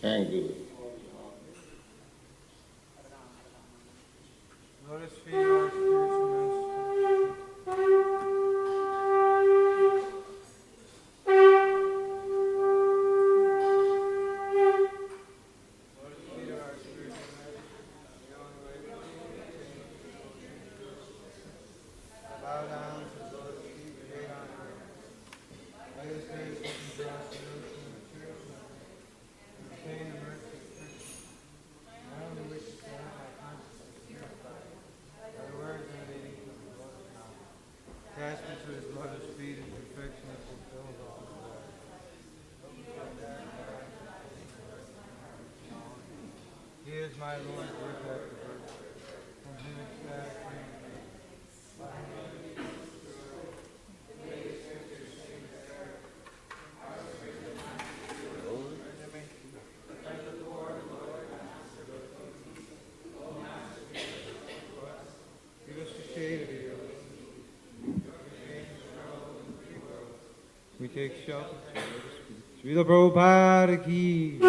and good. Let us feed our spiritual bow down to the Lord's feet, great honor. By His grace, we can draw solution to the church and obtain the mercy of Krishna. I only wish to have my consciousness purified by the words emanating from the Lord's mouth. Cast me to His lotus feet in perfection and fulfill all His words. He is my Lord, dear Dr. Bird, from whom is that we take shelter. Srila Prabhupada ki.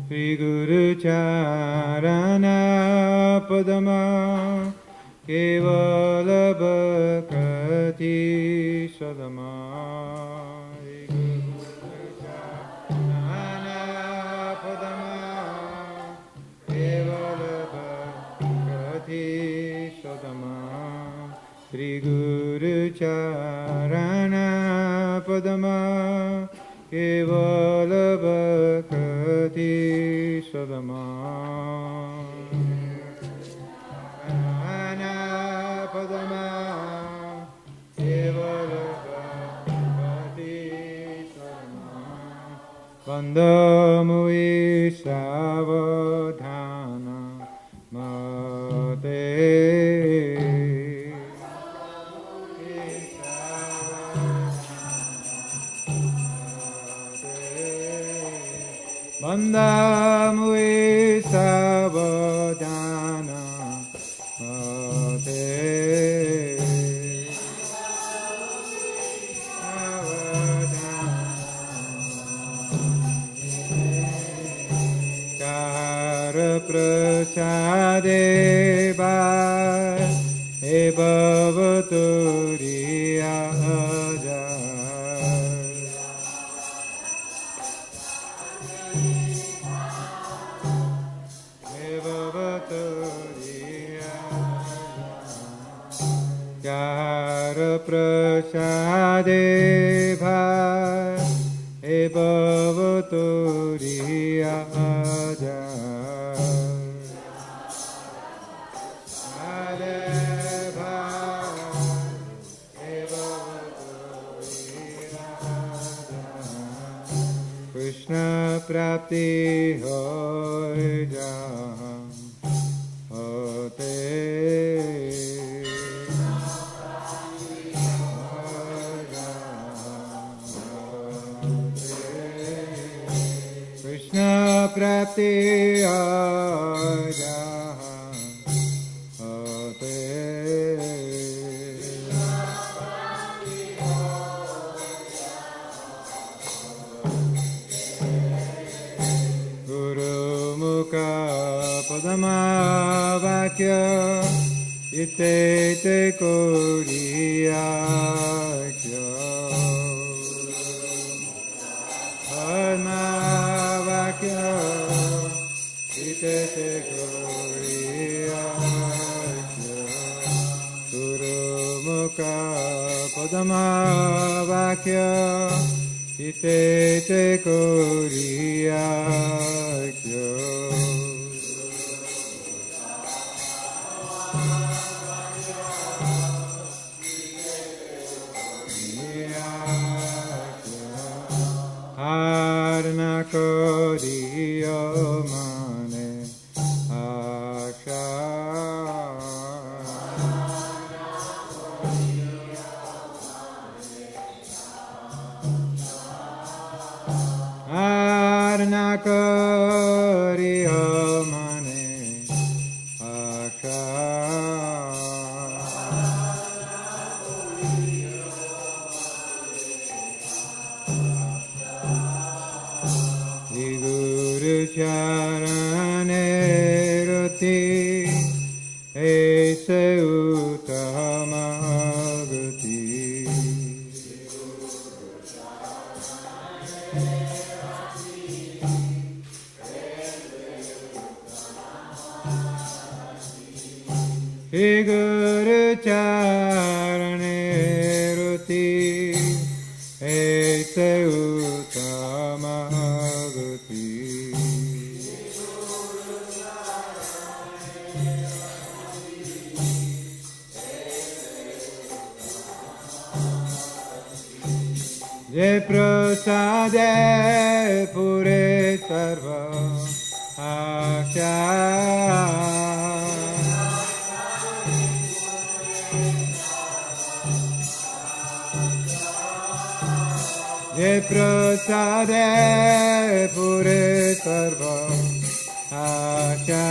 Shri Guru Charana Padama Kevala Bhakti Sadama. Shri Guru Charana Padama Kevala Bhakti Sadama. Charana Padama Kevala Bhakti Sadama. Vandamui Savadhana Mate. Vandamui Savadhana Mate. Kara prasade bhai e bhavaturiya prasade bhai e bhavaturiya Krishna prapti hoy jam hote. Prati aja hote. Guru mukha padama vakya ite te koriya kya. Padma vakya ite koriya kya. Guru mukha padama vakya ite te koriya kya. Harna koriyo mane asha. Harna koriyo Guru Charane Rati Aise Uttamagati Guru Charane Rati Aise Uttamagati Je prasade pure sarva asha Je prasade pure sarva asha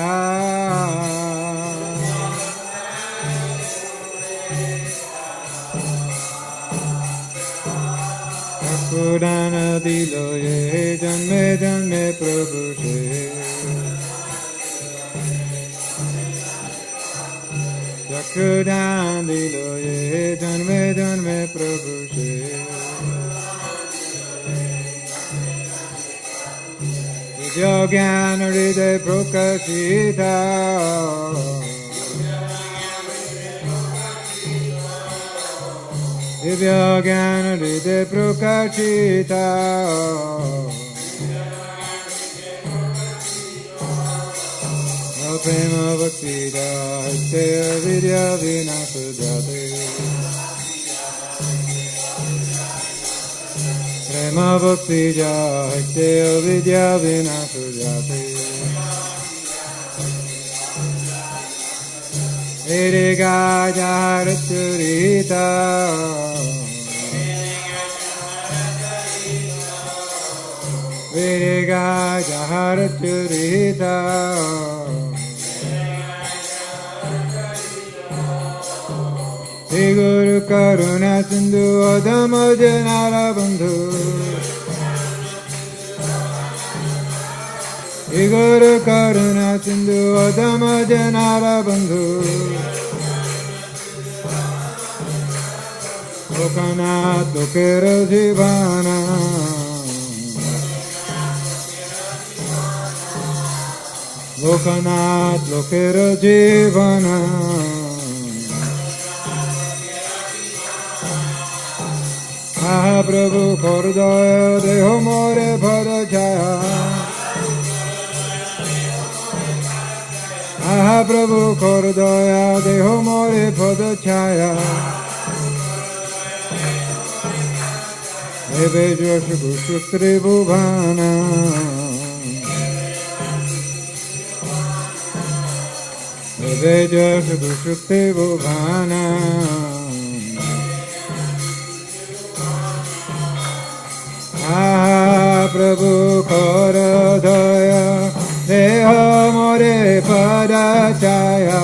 Purana dilo ye janme janme prabhu se Chakudan dilo ye janme janme prabhu se Vidya gyan hriday prakashita Divya Gyan Hriday Prakashita Prema Bhakti Jate Vidya Vinasa Jate Prema Bhakti Jate Vidya Vinasa Jate Hare Gaja Churita Hare Gaja Churita Shri Guru Karuna Sindhu Adama Janara Bandhu Shri Guru Karuna Sindhu Adama Janara Bandhu Lokanath Lokera Jivana Lokanath Lokera Jivana Mahaprabhu Kordaya Deho More Bhadachaya Mahaprabhu Kordaya Deho More Bhadachaya Eve Joshu Shukri Bhuvana Eve Joshu Shukri Bhuvana Mahaprabhu Kordaya Deho More Padachaya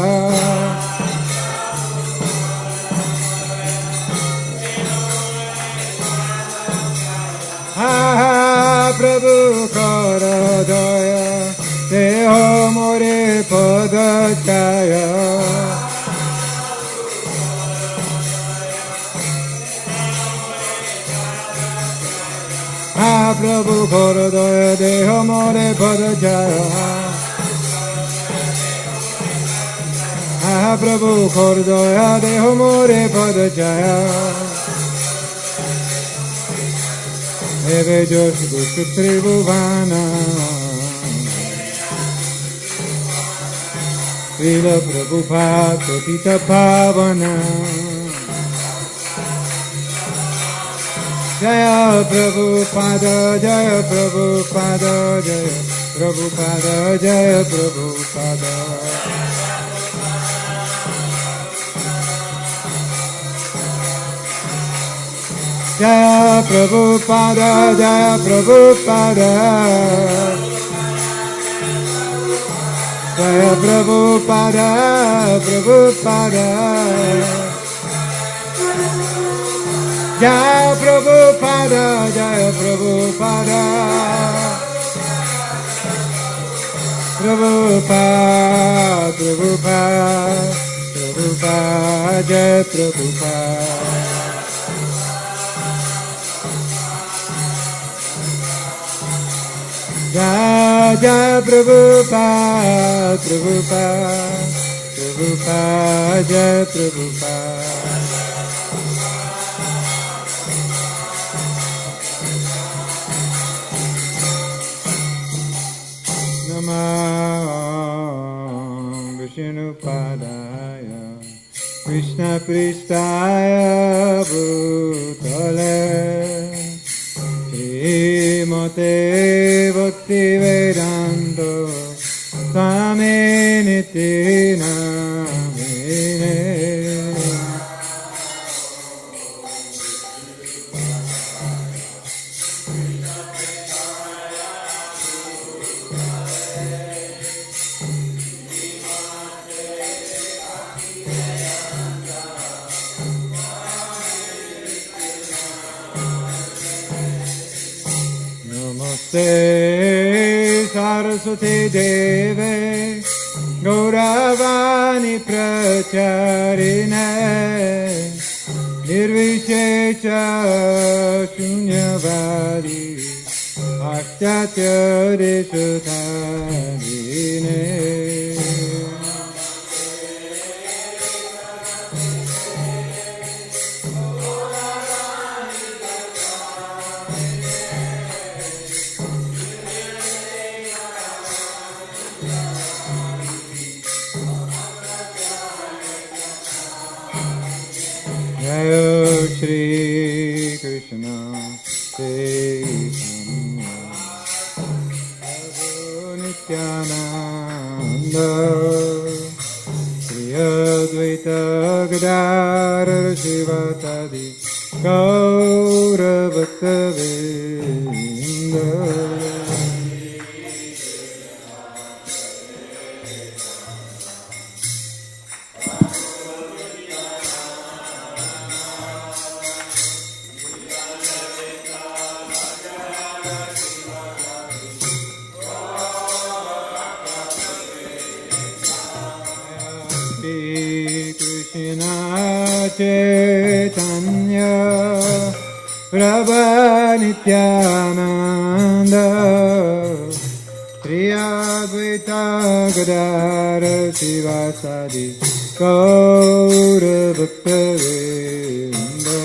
Mahaprabhu Kordaya Deho More Padachaya Mahaprabhu Kordaya Deho More Padachaya Mahaprabhu Kordaya Deho More Padachaya Eve Joshu Shukri Bhuvana Srila Prabhupada Patita Pavana Jaya Prabhupada Jaya Prabhupada Jaya Prabhupada Jaya Prabhupada Jaya Prabhupada Jaya Prabhupada Jaya Prabhupada Prabhupada Jai Prabhupada, Jai Prabhupada, Prabhupada, Prabhupada, Prabhupada, Jai Prabhupada. Jai Jai Prabhupada, Prabhupada, Prabhupada, Jai Prabhupada. Namah Vishnupadaya Krishna Pristaya Bhutale Srimate Bhaktivedanta Swami Niti Namine. Saraswati Deve Gauravani Pracharine Nirvishesha Shunyavadi Ashtatya Sutadine. Jai Shri Krishna Chaitanya Prabhu Nityananda Shri Advaita Gadadhara Srivasadi Gaura Bhaktavinda. Krishna Chaitanya Prabhu Nityananda Shri Advaita Gadadhara Srivasadi Gaura Bhaktavinda.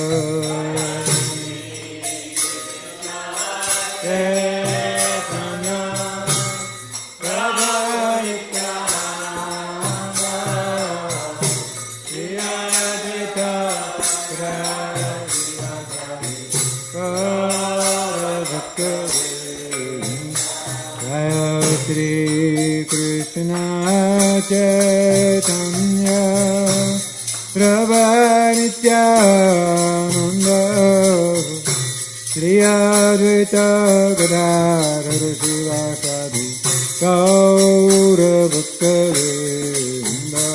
Shri Krishna Chaitanya Prabhu Nityananda Shri Advaita Gadadhara Srivasadi Gaura Bhaktavinda.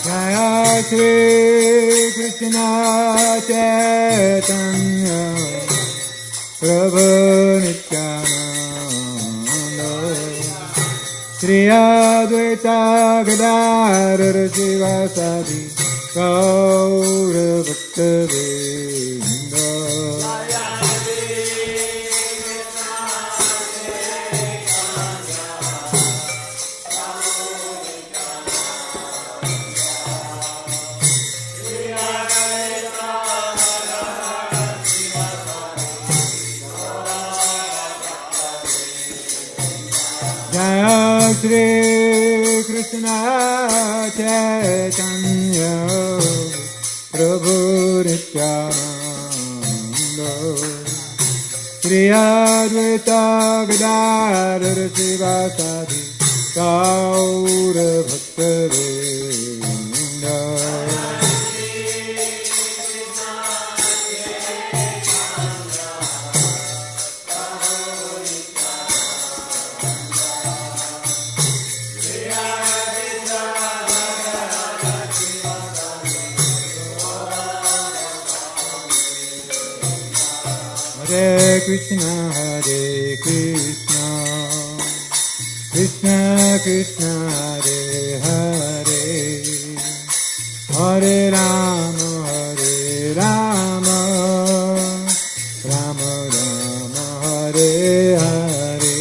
Jai Shri Krishna Chaitanya Prabhu Nityananda Shri Advaita Gadadhara Srivasadi Gaura Bhaktavinda. Jai Shri Krishna Chaitanya Prabhu Nityananda Shri Advaita Gadadhara Srivasadi Gaura Bhakta-vrinda. Hare Krishna, Krishna Krishna, Hare Hare, Hare Rama, Rama Rama, Hare Hare.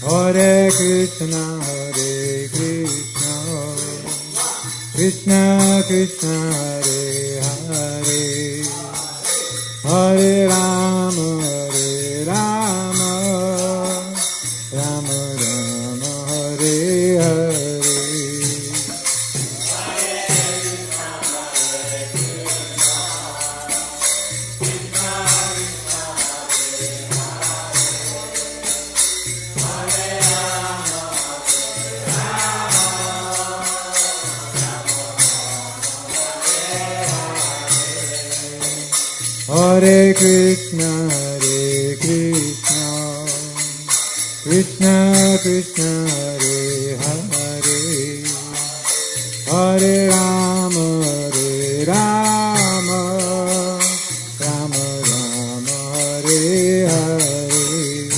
Hare Krishna, Krishna Krishna, Hare Hare, Hare Rama, Rama Rama, Hare Hare. Hare Krishna, Krishna Krishna, Hare Hare, Hare Rama, Rama Rama, Hare Hare.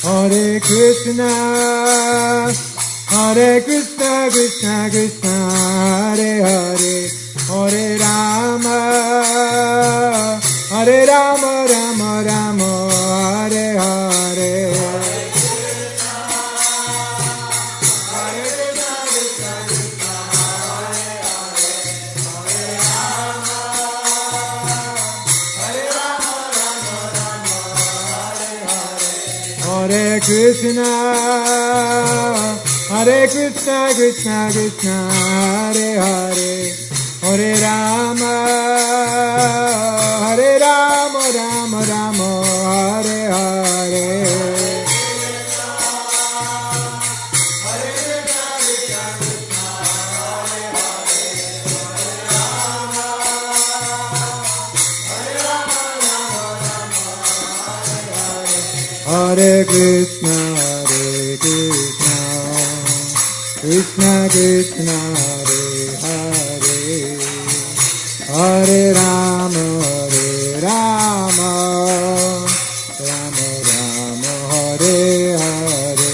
Hare Krishna, Krishna Krishna, Hare Hare, Hare Rama, Rama Rama, Hare Hare. Hare Krishna, Krishna Krishna, Hare Hare, Hare Rama, Rama Rama, Hare Hare. Hare Krishna, Krishna Krishna, Hare Hare, Hare Rama, Rama Rama, Hare Hare.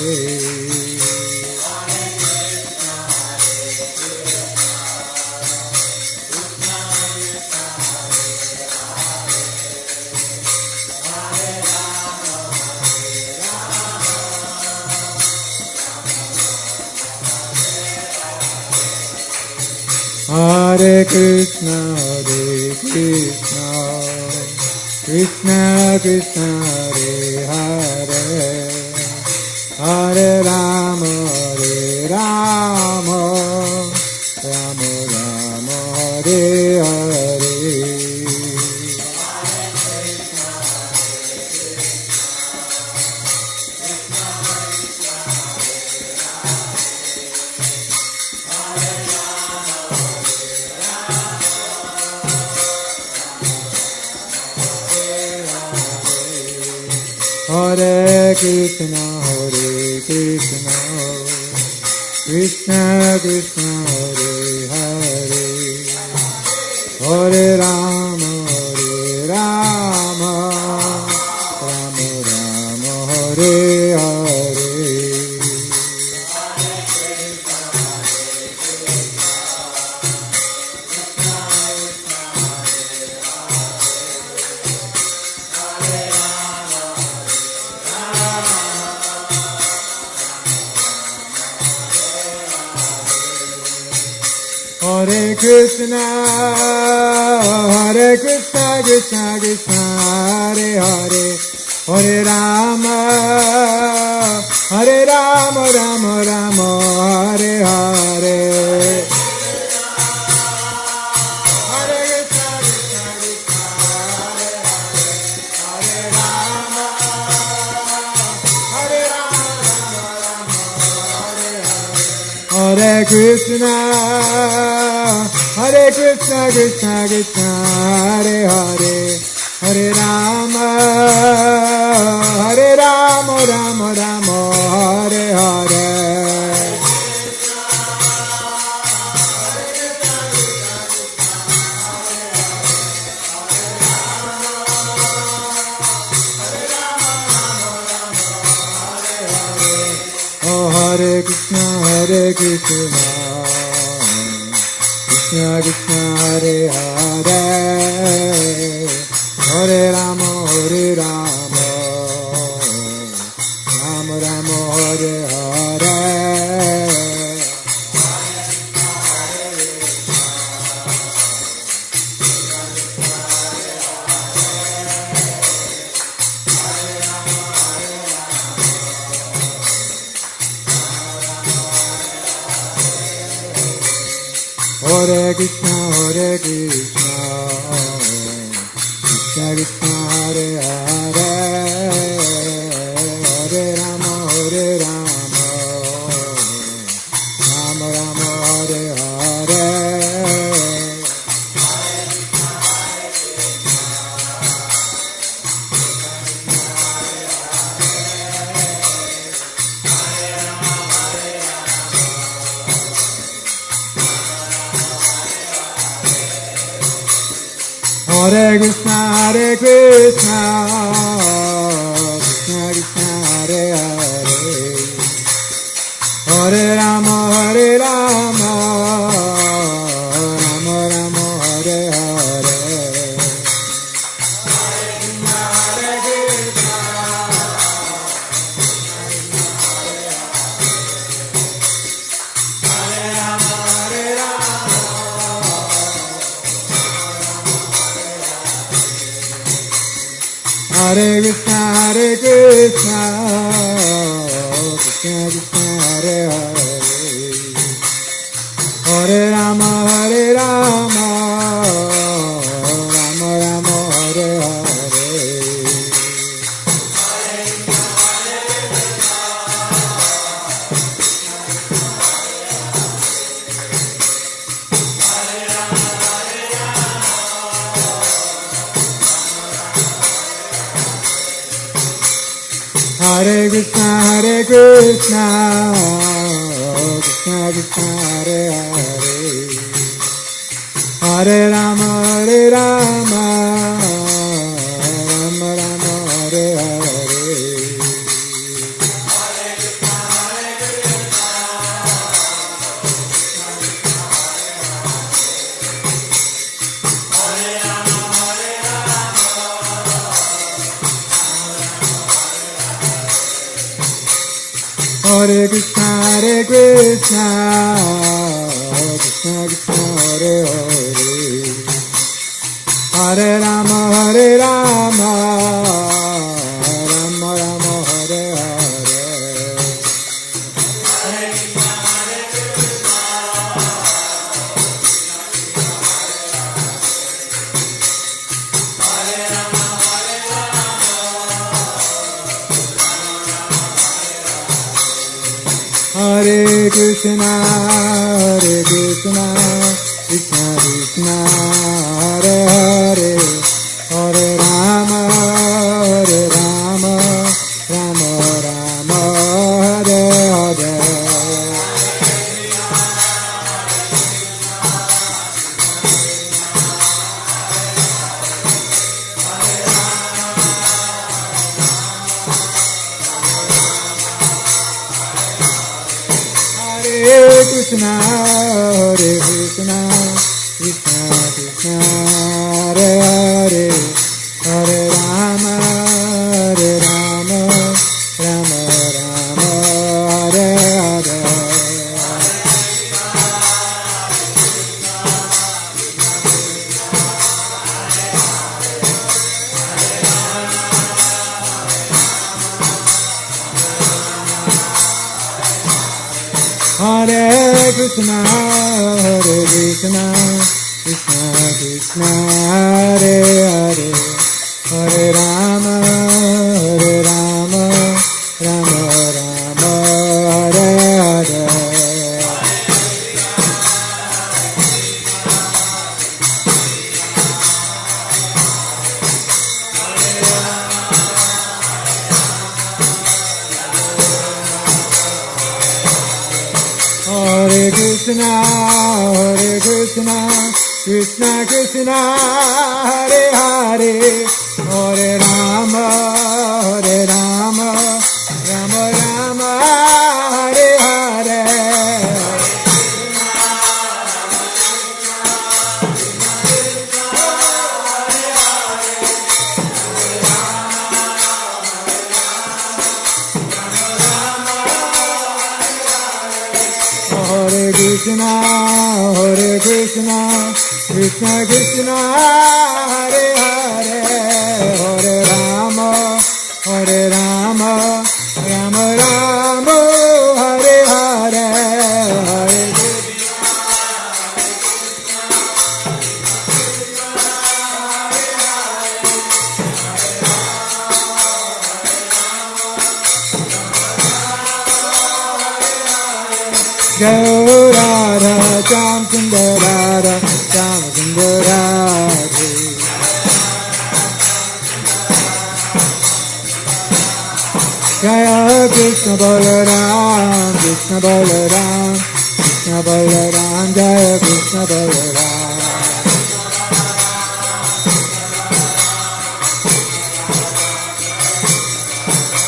Hare Krishna, Krishna Krishna, Hare Hare, Hare Rama, Rama Rama, Hare Hare. Hare Krishna, Krishna Krishna, Hare Hare, Hare Rama, Rama Rama, Hare Hare. Krishna, Krishna Krishna, Hare Hare, Hare Rama, Rama Rama, Hare Hare. Hare Krishna, Krishna Krishna, Hare Hare, Hare Rama, Rama Rama, Hare Hare. Hare Krishna, Krishna Krishna, Hare Hare, Hare Rama, Rama Rama, Hare Hare. Hare Krishna, Krishna Krishna, Hare Hare, Hare Rama, Rama Rama, Hare Hare. Hare Krishna, Krishna Krishna, Hare Hare, Hare Rama, Rama Rama, Hare Hare. Hare Krishna, Krishna Krishna, Hare Hare, Hare Rama, Rama Rama, Hare Hare. Hare Krishna, Krishna Krishna, Hare Hare, Hare Rama, Rama Rama, Hare Hare. Hare Krishna, Krishna Krishna, Hare Hare, Hare Rama, Rama Rama, Hare Hare. Hare Krishna, Krishna Krishna, Hare Hare, Hare Rama, Rama Rama, Hare Hare. Hare Krishna, Krishna Krishna, Hare Hare, Hare Rama, Rama Rama, Hare Hare. Krishna, Krishna Krishna, Hare Hare, Hare Rama, Rama Rama, Hare Hare. Hare Krishna, Krishna Krishna, Hare Hare, Hare Rama, Rama Rama, Hare Hare. Hare Krishna, Krishna Krishna, Hare Hare, Hare Rama, Rama Rama, Hare Hare, Hare Jai Radha, Jam Sundar Radha, Jam Sundar Radha. Jai Krishna Balaram, Krishna Balaram, Krishna Balaram, Jai Krishna Balaram.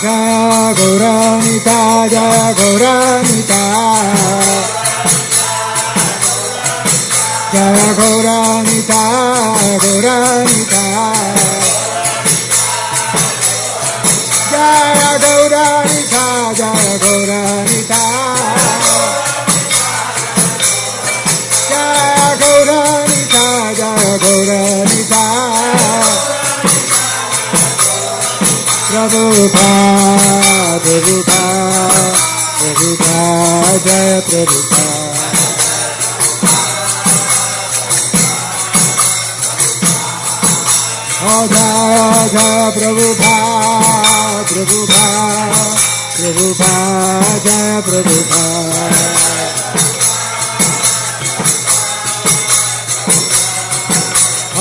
Jaya Gauranita, Jaya Gauranita, Jaya Gauranita, Gauranita, Jaya Gauranita, Jaya Gauranita, Jaya Gauranita, Jaya Gauranita. Prabhupada, Prabhupada, Prabhupada, Jaya Prabhupada. Oh Jaya, Jaya Prabhupada, Prabhupada, Prabhupada, Jaya Prabhupada.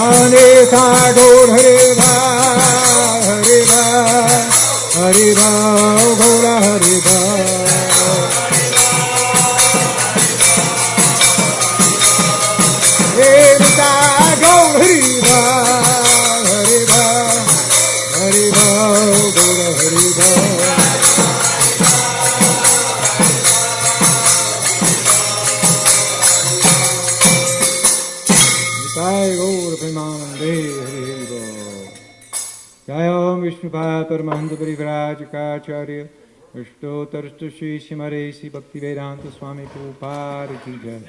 Anita Gaur Hariva, Hariva, Hariva, Gaura Hariva. Anita Gaur Hariva, Hariva, Hariva, Gaura Hariva. Jai Gaur Premanande, Hare Hare. Jai Om Vishnupada Paramahansa Parivrajakacharya Ashtotarstu Shri Shimaresi Bhaktivedanta Swami Prabhupada Ki Jai.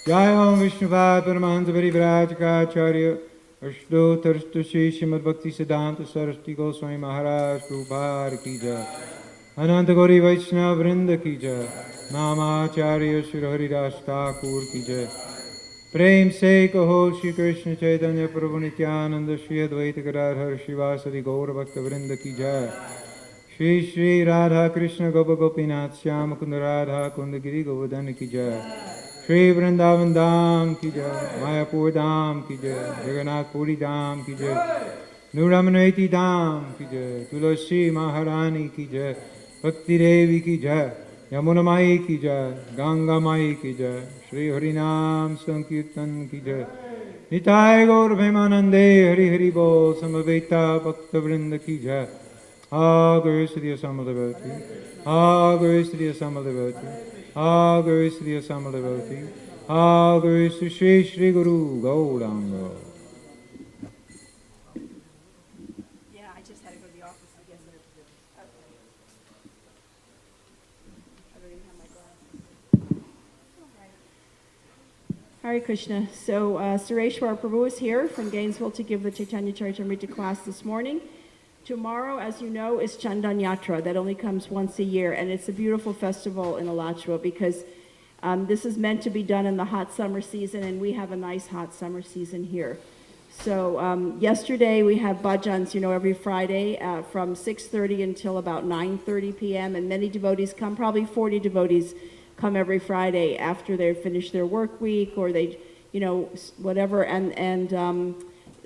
Jai Om Vishnupada Paramahansa Parivrajakacharya Ashtotarstu Shri Shrimad Bhakti Siddhanta Saraswati Goswami Maharaj Prabhupada Ki Jai. Ananta Gauri Vaishnava Vrinda Ki Jai. Namacharya Shri Haridas Thakur Ki Jai. प्रेम से कहो श्री कृष्ण चैतन्य प्रभु नित्यानंद श्री अद्वैत गदाधर श्रीवासदि गौर भक्त वृंद की जय। श्री श्री राधा कृष्ण गोप गोपीनाथ श्याम कुंद राधा कुंद गिरि गोवर्धन की जय। श्री वृंदावन धाम की जय, मायापुर धाम की जय, जगन्नाथपुरी धाम की जय, नूरमनवेती धाम की जय, तुलसी महारानी की जय, भक्ति देवी की जय, यमुना माई की जय, गंगा माई की जय, श्री हरिनाम संकीर्तन की जय। निताय गौर प्रेमानंदे हरि हरि बोल, समवेता भक्त वृंद की जय। Ha Guru Sriya Samadhavati, Ha Guru Sriya Samadhavati, Ha Guru Sriya Samadhavati, Ha Guru Sri Shri Guru Gauranga. Yeah, I just had to go to the office, I guess. Okay. I don't even have my glasses. Hare Krishna. So Sureshwar Prabhu is here from Gainesville to give the Chaitanya Charitamrita class this morning. Tomorrow, as you know, is Chandan Yatra. That only comes once a year, and it's a beautiful festival in Alachua because This is meant to be done in the hot summer season, and we have a nice hot summer season here. So yesterday we have bhajans, every Friday from 6:30 until about 9:30 p.m. And many devotees come, probably 40 devotees come every Friday after they've finished their work week or they, whatever. And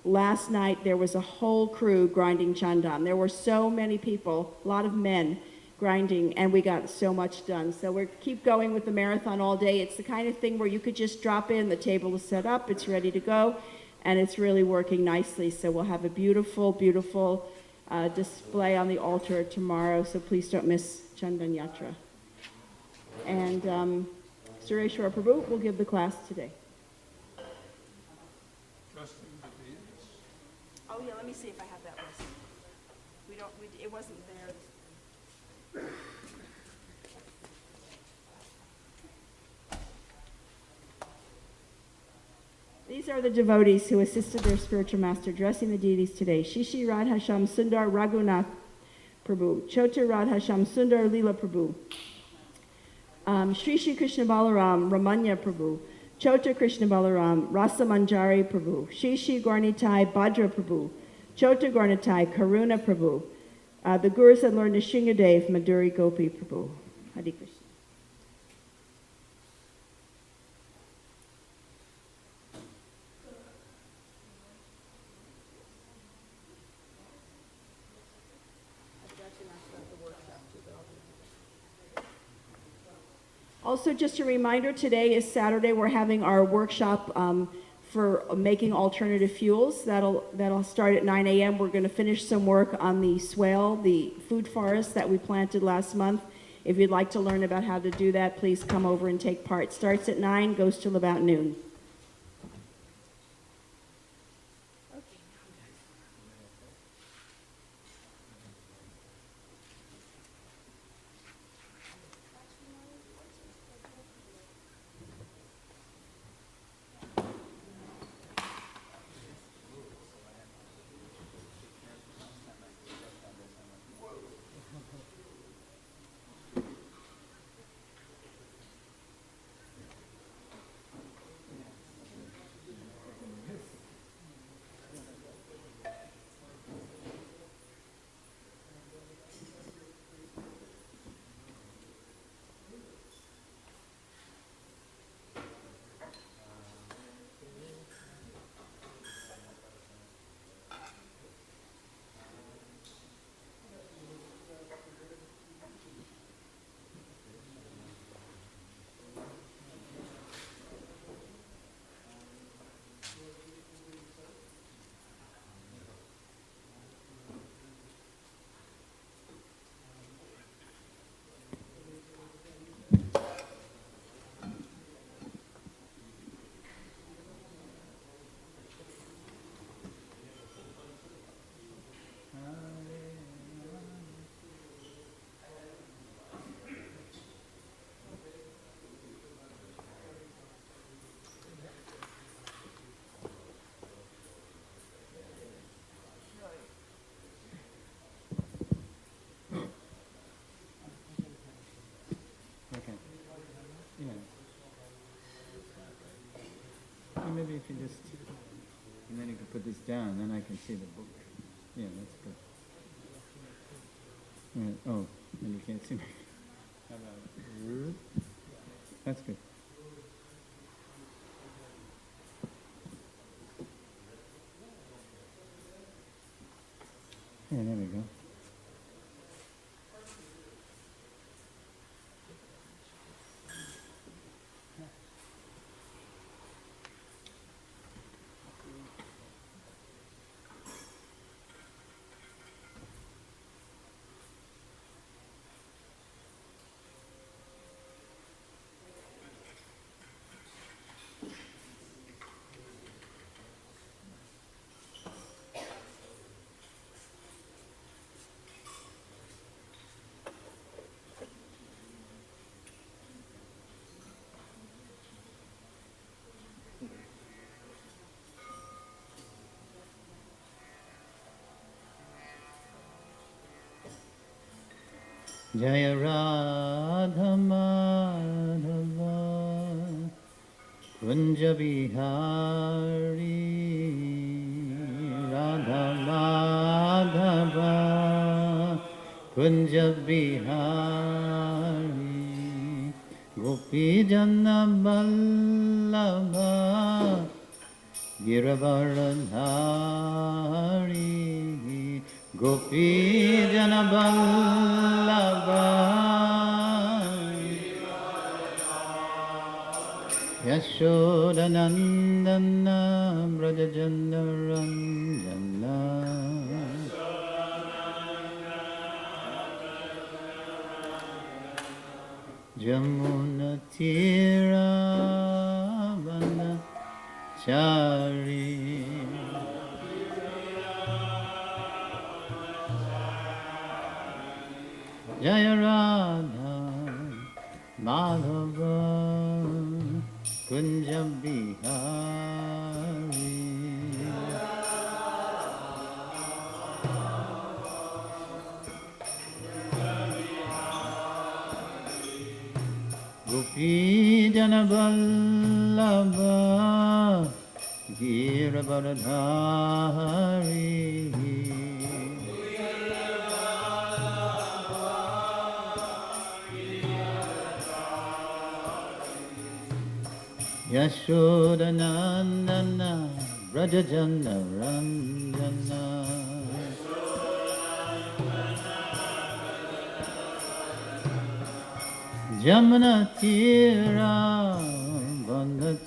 last night there was a whole crew grinding chandan. There were so many people, a lot of men grinding, and we got so much done. So we keep going with the marathon all day. It's the kind of thing where you could just drop in, the table is set up, it's ready to go, and it's really working nicely. So we'll have a beautiful, beautiful display on the altar tomorrow, so please don't miss Chandan Yatra. And Sureshwar Prabhu will give the class today. Oh yeah, let me see if I have that list. It wasn't there. These are the devotees who assisted their spiritual master dressing the deities today. Shishi Radhasham Sundar Raghunath Prabhu, Chota Radhasham Sundar Leela Prabhu, Shri Shri Krishna Balaram Ramanya Prabhu, Chota Krishna Balaram Rasa Manjari Prabhu, Shishi Gornitai Bhadra Prabhu, Chota Gornitai Karuna Prabhu. The Gurus had learned Nishingadev Madhuri Gopi Prabhu. Hare Krishna. Also, just a reminder, today is Saturday. We're having our workshop for making alternative fuels. That'll start at 9 a.m. We're going to finish some work on the swale, the food forest that we planted last month. If you'd like to learn about how to do that, please come over and take part. Starts at 9, goes till about noon. Maybe if you just, and then you can put this down, then I can see the book. Yeah, that's good. Right. Oh, and you can't see me. How about, that's good. Yeah, there we go. Jaya Radha Madhava Kunja Bihari Radha Madhava Kunja Bihari Gopi Jana Vallabha Giravaradhari Gopi Jana Vallabha Yashodanandana Brajajana Ranjana Jamuna Tira Vana Chari Jaya Radha Madhava Kunja Bihari Gopi Jana Vallabha Giravaradhari Yashodanandana Brajajana Ranjana Jamuna Tira Vandachari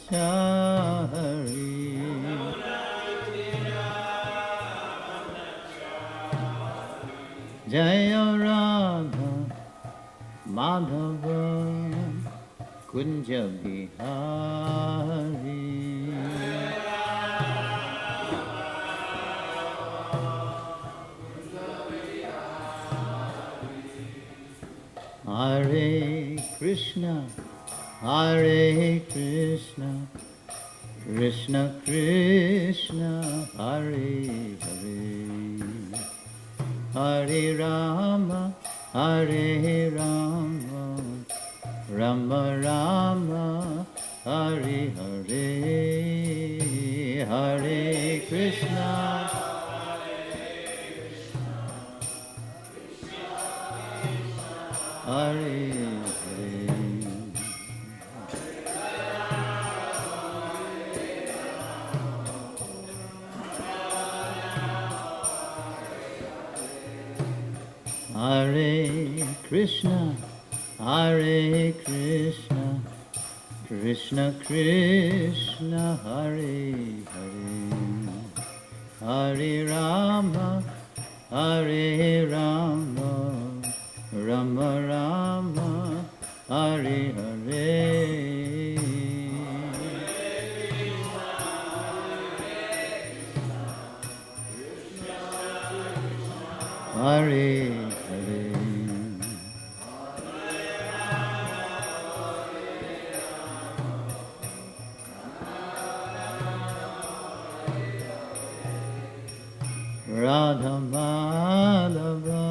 Jaya Radha Madhava Kunja Bihari Hare Krishna Hare Krishna Krishna Krishna Hare Hare Hare Rama Hare Rama Rama Rama Hare Hare Hare Krishna Hare Hare Hare Krishna Hare Krishna Krishna Krishna Hare Hare Hare Rama Hare Rama Rama Rama Hare Hare Hare Hare Radha Madhava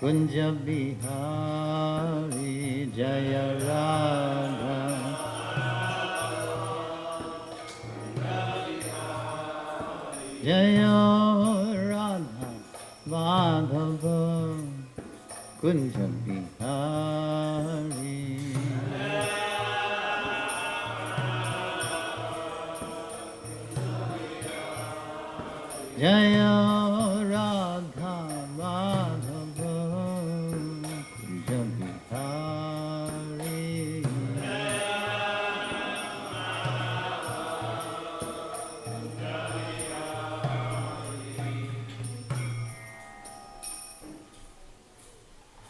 Kunja Bihari Jaya Radha Jaya Radha Madhava Kunja Bihari Jaya Radha Madhava Kunja Bihari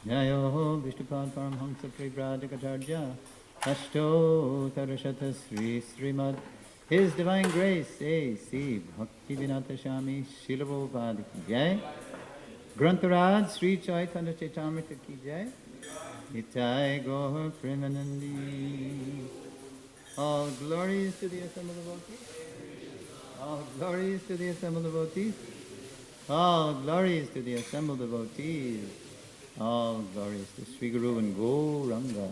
Jaya Vishnupad Paramhamsa Prabhradikacharya Ashto Tarashata Sri Srimad His Divine Grace A.C. Bhaktivinata Swami Srila Prabhupada ki jai. Grantaraj Sri Chaitanya Chaitamrita ki jai. Nitai Gaur Premanandi. All glories to the assembled devotees. All glories to the assembled devotees. All glories to the assembled devotees. All glories to Sri Guru and Gauranga.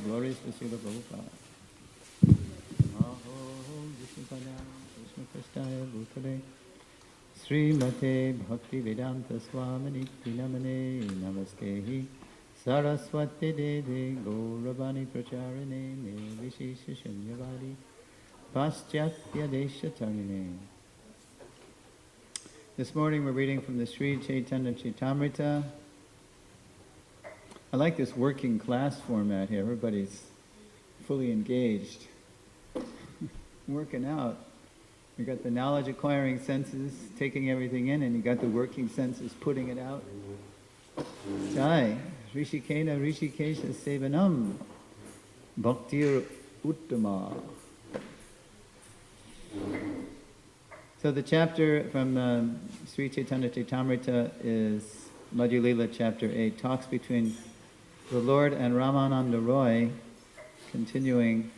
Glories to Srila Prabhupada. Bhutale Srimate Bhakti Vedanta Swamini Namane Namastehi Saraswati Dede Gauravani Pracharine Nirvishisha Shanyavadi Paschatya Desha Tarine. This morning we're reading from the Sri Chaitanya Chaitamrita. I like this working class format here. Everybody's fully engaged, working out. You got the knowledge acquiring senses, taking everything in, and you got the working senses, putting it out. Jai, Rishikena Rishikesha Sevanam, Bhaktir Uttama. So the chapter from Sri Chaitanya Chaitamrita is Madhya Lila chapter 8, talks between the Lord and Ramananda Roy, continuing.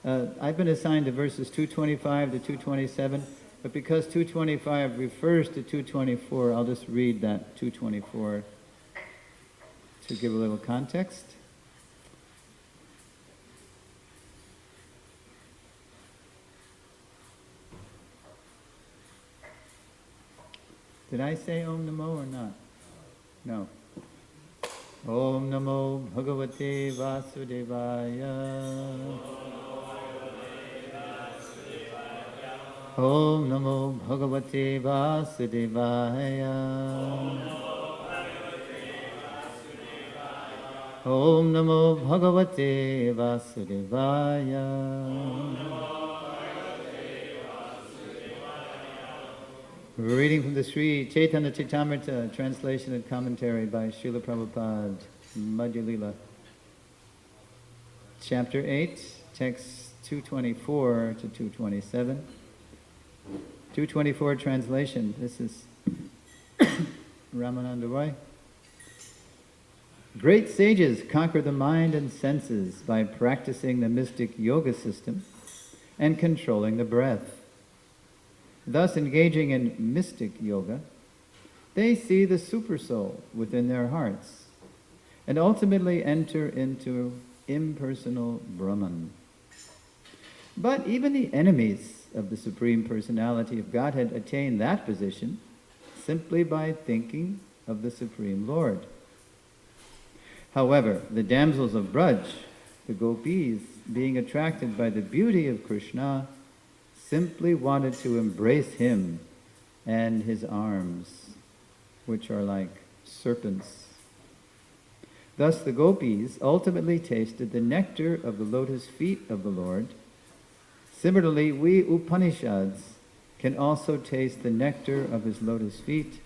I've been assigned to verses 225 to 227, but because 225 refers to 224, I'll just read that 224 to give a little context. Did I say Om Namo or not? No. Om Namo Bhagavate Vasudevaya. Om Namo Bhagavate Vasudevaya. Om Namo Bhagavate Vasudevaya. We're reading from the Sri Chaitanya Chaitamrita, translation and commentary by Srila Prabhupada, Madhya Lila. Chapter 8, texts 224 to 227. 224 translation. This is Ramananda Roy. Great sages conquer the mind and senses by practicing the mystic yoga system and controlling the breath. Thus, engaging in mystic yoga, they see the supersoul within their hearts and ultimately enter into impersonal Brahman. But even the enemies of the Supreme Personality of Godhead attain that position simply by thinking of the Supreme Lord. However, the damsels of Braj, the gopis, being attracted by the beauty of Krishna, simply wanted to embrace him and his arms, which are like serpents. Thus the gopis ultimately tasted the nectar of the lotus feet of the Lord. Similarly, we Upanishads can also taste the nectar of his lotus feet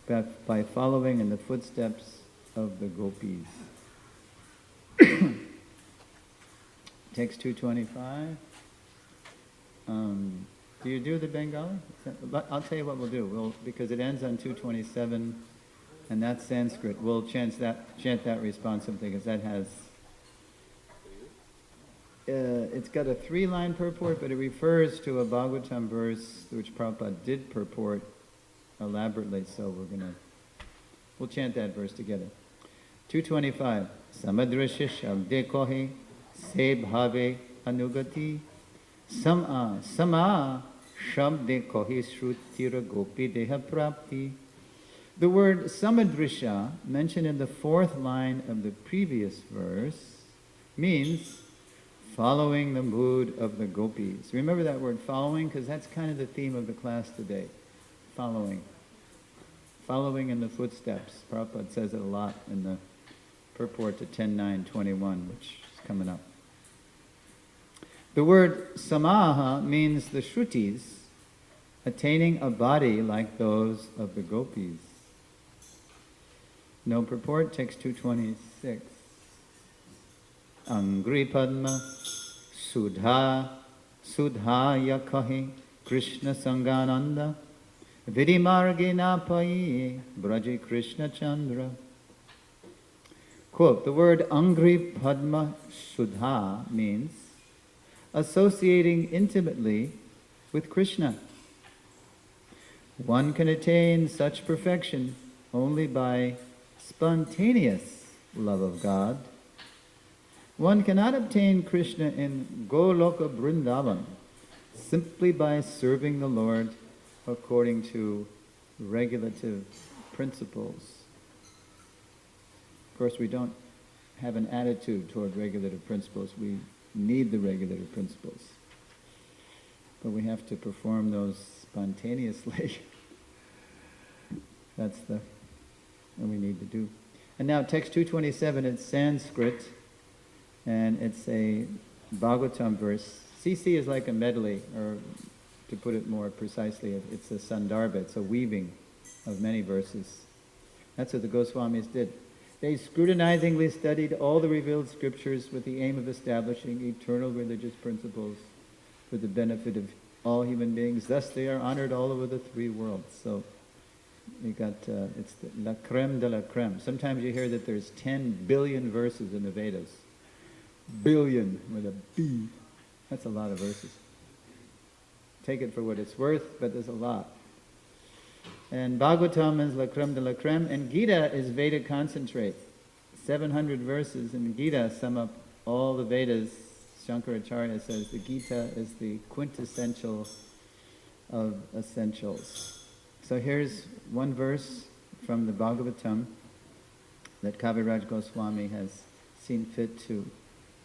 by following in the footsteps of the gopis. Text 225. Do you do the Bengali? I'll tell you what we'll do. Because it ends on 227, and that's Sanskrit. We'll chant that responsively, because that has... it's got a 3-line purport, but it refers to a Bhagavatam verse which Prabhupada did purport elaborately, so we'll chant that verse together. 225. Samadrisha shabde kohe se bhave anugati sama shabde kohe shrutira gopi deha prapti. The word samadrisha, mentioned in the 4th line of the previous verse, means following the mood of the gopis. Remember that word following, because that's kind of the theme of the class today. Following. Following in the footsteps. Prabhupada says it a lot in the purport to 10.9.21, which is coming up. The word samaha means the shrutis attaining a body like those of the gopis. No purport, text 226. Angri Padma Sudha Yakahi Krishna Sangananda Vidimargina Pai Braji Krishna Chandra. Quote, the word Angri Padma Sudha means associating intimately with Krishna. One can attain such perfection only by spontaneous love of God. One cannot obtain Krishna in Goloka Vrindavan simply by serving the Lord according to regulative principles. Of course, we don't have an attitude toward regulative principles. We need the regulative principles. But we have to perform those spontaneously. That's what we need to do. And now text 227, it's Sanskrit, and it's a Bhagavatam verse. CC is like a medley, or to put it more precisely, it's a sandarbha, it's a weaving of many verses. That's what the Goswamis did. They scrutinizingly studied all the revealed scriptures with the aim of establishing eternal religious principles for the benefit of all human beings. Thus they are honored all over the three worlds. So we got, it's the la creme de la creme. Sometimes you hear that there's 10 billion verses in the Vedas. Billion with a B. That's a lot of verses. Take it for what it's worth, but there's a lot. And Bhagavatam is la creme de la creme, and Gita is Veda concentrate. 700 verses in Gita sum up all the Vedas. Shankaracharya says the Gita is the quintessential of essentials. So here's one verse from the Bhagavatam that Kaviraj Goswami has seen fit to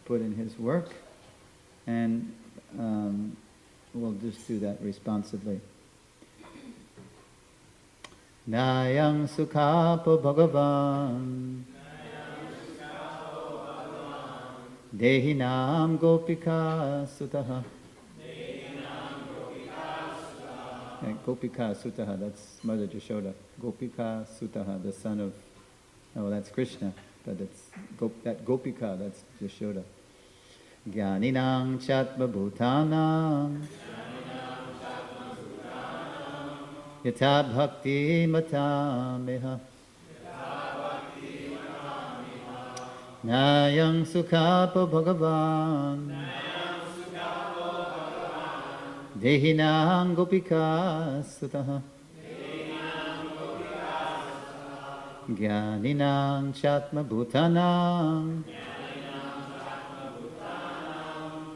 put in his work, and we'll just do that responsively. Nayam sukhapo bhagavan dehinam gopika sutaha. Gopika sutaha, that's Mother Jashoda. Gopika sutaha, the son of, oh, that's Krishna, but it's that Gopika, that's Jashoda. Jnaninam chatma bhutanam yatha bhakti matameha nayam sukhapo bhagavan dehinam gopika sutaha jnaninam chatma bhutanam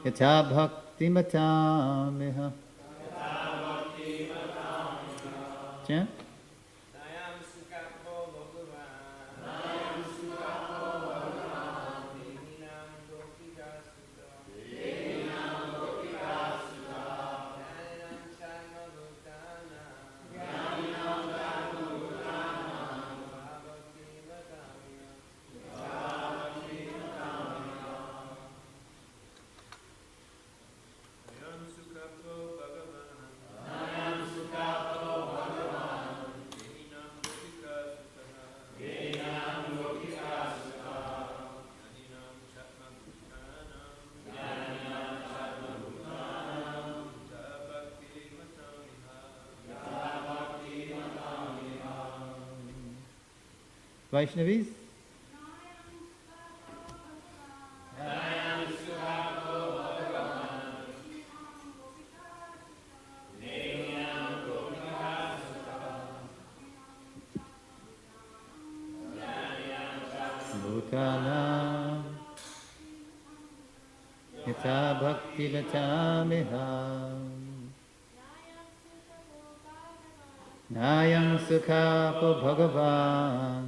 yatha bhakti matameha. Chant. Vaishnavis? Bhutana yatha bhakti vatamiha nayam sukhapo bhagavan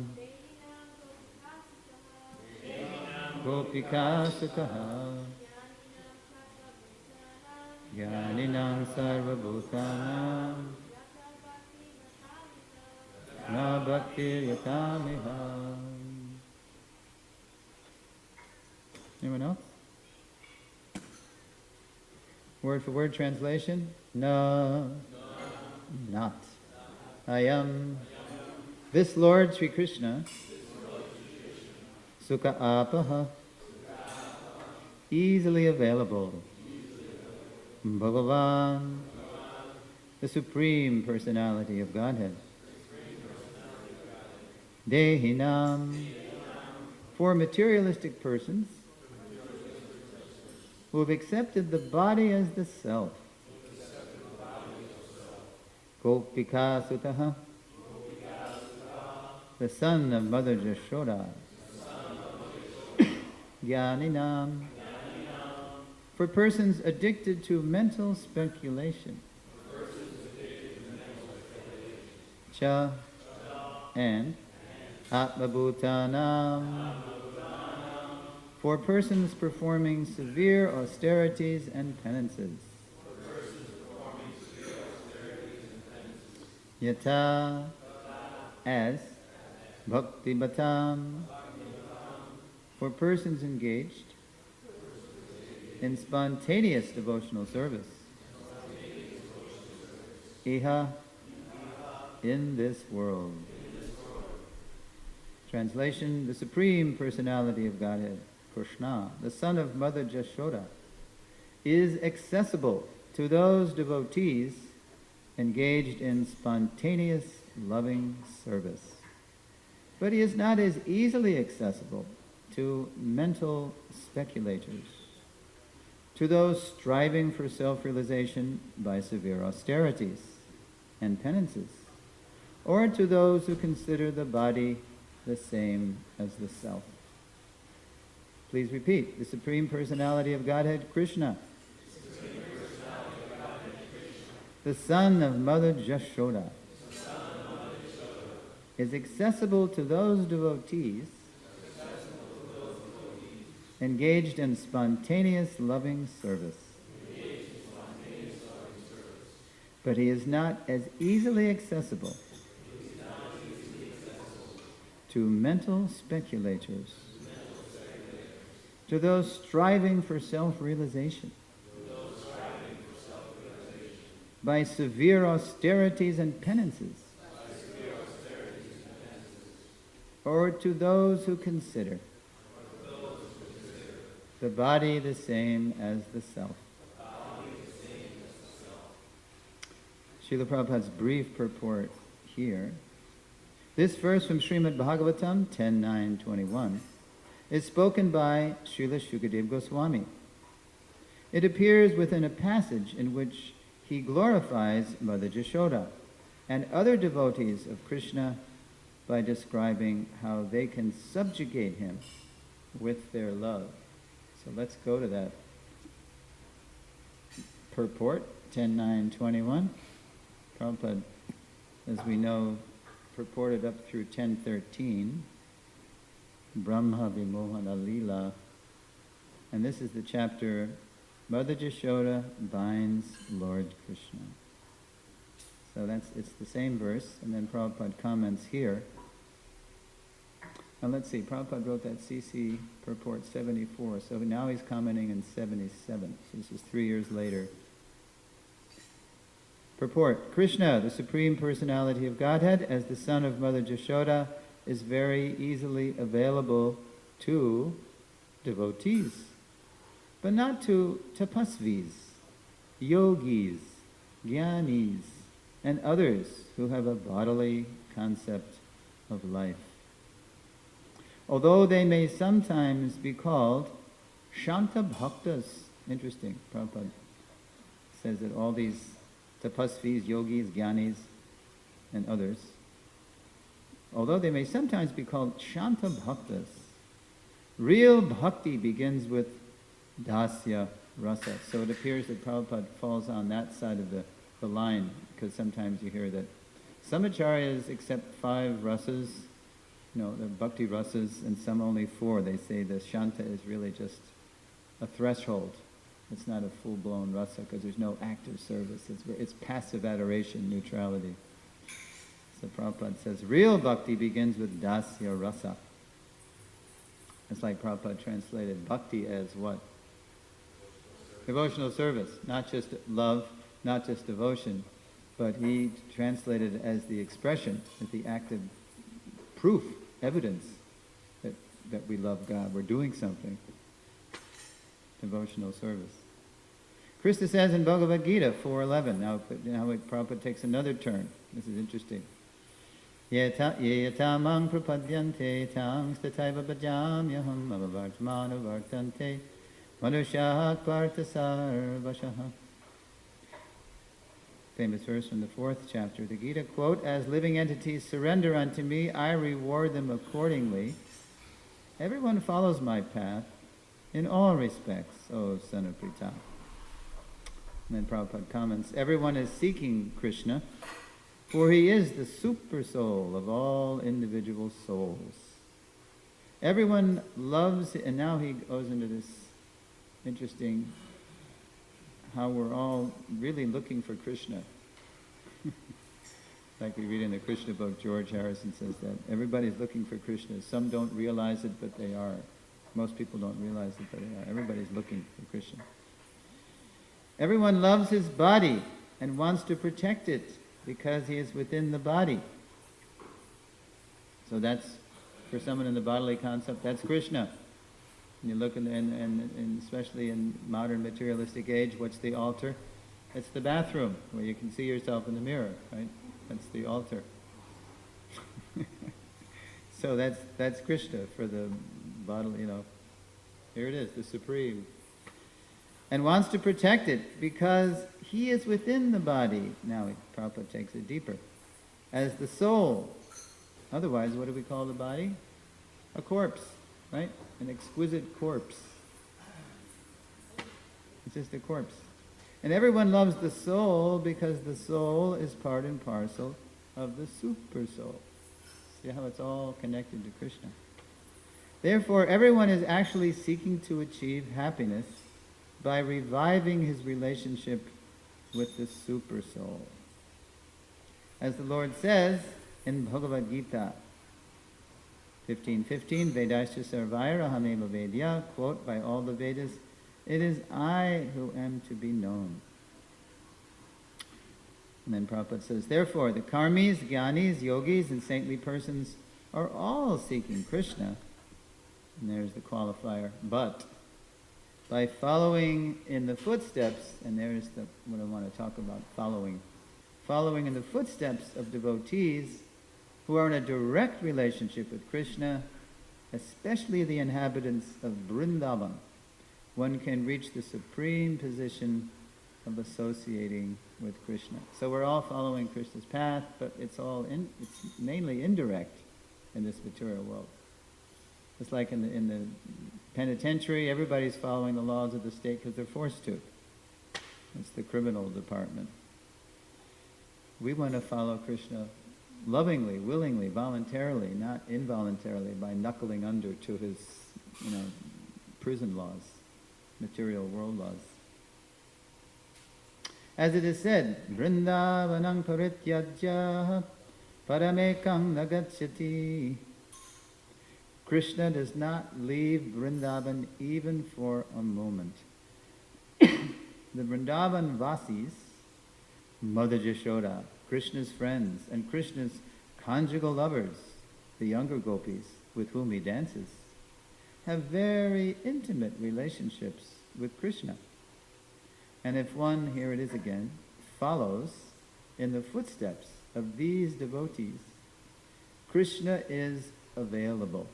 gopika sutaha jnaninam sarva bhutanam na bhakti yatamiha. Anyone else? Word for word translation? No, not. I am this Lord Sri Krishna, Sukha Apaha, easily available, Bhagavan, the Supreme Personality of Godhead, Dehinam, for materialistic persons who have accepted the body as the self, Gopika Sutaha, the son of Mother Jashoda, Jnaninam, for persons addicted to mental speculation, cha, and Atmabhutanam, for persons performing severe austerities and penances. Yata, as Bhakti Bhatam, for persons engaged in spontaneous devotional service. Iha, in this world. Translation: the Supreme Personality of Godhead, Krishna, the son of Mother Jashoda, is accessible to those devotees engaged in spontaneous loving service. But he is not as easily accessible to mental speculators, to those striving for self-realization by severe austerities and penances, or to those who consider the body the same as the self. Please repeat. The Supreme Personality of Godhead, Krishna, the son of Mother Jashoda, is accessible to those devotees engaged in spontaneous loving service. But he is not as easily accessible to mental speculators, to those striving for self-realization by severe austerities and penances, or to those who consider the body the same as the self. Srila Prabhupada's brief purport here. This verse from Srimad Bhagavatam 10.9.21 is spoken by Srila Shukadeva Goswami. It appears within a passage in which he glorifies Mother Jashoda and other devotees of Krishna by describing how they can subjugate him with their love. So let's go to that purport, 10.9.21. Prabhupada, as we know, purported up through 10.13, Brahma Vimohana Lila, and this is the chapter, Mother Jashoda binds Lord Krishna. So it's the same verse, and then Prabhupada comments here. And let's see, Prabhupada wrote that CC purport 74, so now he's commenting in 77, so this is 3 years later. Purport: Krishna, the Supreme Personality of Godhead, as the son of Mother Jashoda, is very easily available to devotees, but not to tapasvis, yogis, jnanis, and others who have a bodily concept of life. Although they may sometimes be called Shanta Bhaktas. Interesting, Prabhupada says that all these tapasvis, yogis, jnanis, and others, although they may sometimes be called Shanta Bhaktas, real bhakti begins with dasya rasa. So it appears that Prabhupada falls on that side of the line, because sometimes you hear that some acharyas accept 5 rasas, the bhakti rasas, and some only 4. They say the shanta is really just a threshold. It's not a full-blown rasa, because there's no active service. It's passive adoration, neutrality. So Prabhupada says, real bhakti begins with dasya rasa. It's like Prabhupada translated bhakti as what? Devotional service. Not just love, not just devotion, but he translated it as the expression, as the active proof, evidence that we love God. We're doing something. Devotional service. Krishna says in Bhagavad Gita 4.11, now Prabhupada takes another turn. This is interesting. Yetamang prapadyante tang stataiva bhajamyaham avavartmana vartante manushyah parthasarvashaha. Famous verse from the 4th chapter of the Gita, quote, as living entities surrender unto me, I reward them accordingly. Everyone follows my path in all respects, O son of Pritha. And then Prabhupada comments, everyone is seeking Krishna For he is the super soul of all individual souls. Everyone loves, and now he goes into this interesting, how we're all really looking for Krishna. Like we read in the Krishna book, George Harrison says that everybody's looking for Krishna. Some don't realize it, but they are. Most people don't realize it, but they are. Everybody's looking for Krishna. Everyone loves his body and wants to protect it because he is within the body. So that's, for someone in the bodily concept, that's Krishna. And you look and especially in modern materialistic age, what's the altar? It's the bathroom where you can see yourself in the mirror, right? That's the altar. So that's Krishna for the bodily, Here it is, the Supreme. And wants to protect it because he is within the body. Now, Prabhupada takes it deeper. As the soul. Otherwise, what do we call the body? A corpse, right? An exquisite corpse. It's just a corpse. And everyone loves the soul because the soul is part and parcel of the super soul. See how it's all connected to Krishna. Therefore, everyone is actually seeking to achieve happiness by reviving his relationship with the super soul. As the Lord says in Bhagavad Gita 15:15, Vedasya Sarvaira Hameva Vedya, quote, by all the Vedas, it is I who am to be known. And then Prabhupada says, therefore, the karmis, jnanis, yogis, and saintly persons are all seeking Krishna. And there's the qualifier, but by following in the footsteps, and there's what I want to talk about, following in the footsteps of devotees who are in a direct relationship with Krishna, especially the inhabitants of Vrindavan, one can reach the supreme position of associating with Krishna. So we're all following Krishna's path, but it's mainly indirect in this material world. It's like in the penitentiary, everybody's following the laws of the state because they're forced to. It's the criminal department. We want to follow Krishna lovingly, willingly, voluntarily, not involuntarily by knuckling under to his, prison laws, material world laws. As it is said, Vrindavanam parityajya paramekam nagachyati. Krishna does not leave Vrindavan even for a moment. The Vrindavan Vasis, Mother Jashoda, Krishna's friends, and Krishna's conjugal lovers, the younger gopis with whom he dances, have very intimate relationships with Krishna. And if one, here it is again, follows in the footsteps of these devotees, Krishna is available.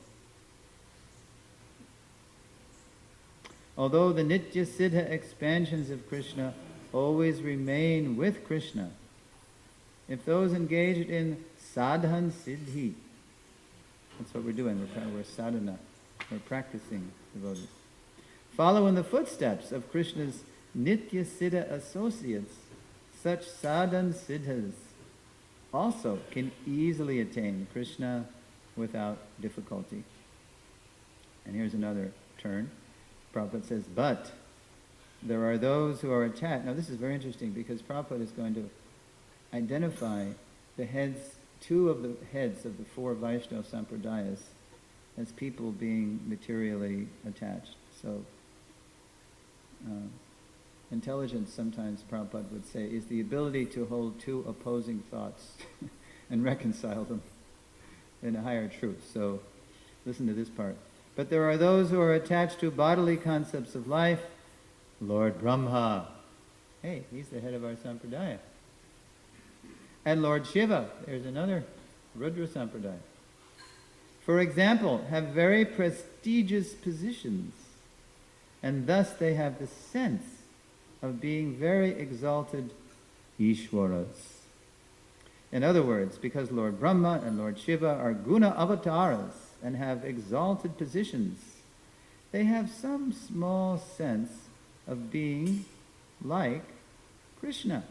Although the Nitya Siddha expansions of Krishna always remain with Krishna, if those engaged in sadhan siddhi, that's what we're doing, we're sadhana, we're practicing devotees, follow in the footsteps of Krishna's Nitya Siddha associates, such sadhan siddhas also can easily attain Krishna without difficulty. And here's another turn. Prabhupada says, but there are those who are attached. Now this is very interesting because Prabhupada is going to identify two of the heads of the four Vaishnava Sampradayas as people being materially attached. So intelligence, sometimes Prabhupada would say, is the ability to hold two opposing thoughts and reconcile them in a higher truth. So listen to this part. But there are those who are attached to bodily concepts of life. Lord Brahma, hey, he's the head of our Sampradaya. And Lord Shiva, there's another Rudra Sampradaya, for example, have very prestigious positions, and thus they have the sense of being very exalted Ishwaras. In other words, because Lord Brahma and Lord Shiva are guna avatars and have exalted positions, they have some small sense of being like Krishna.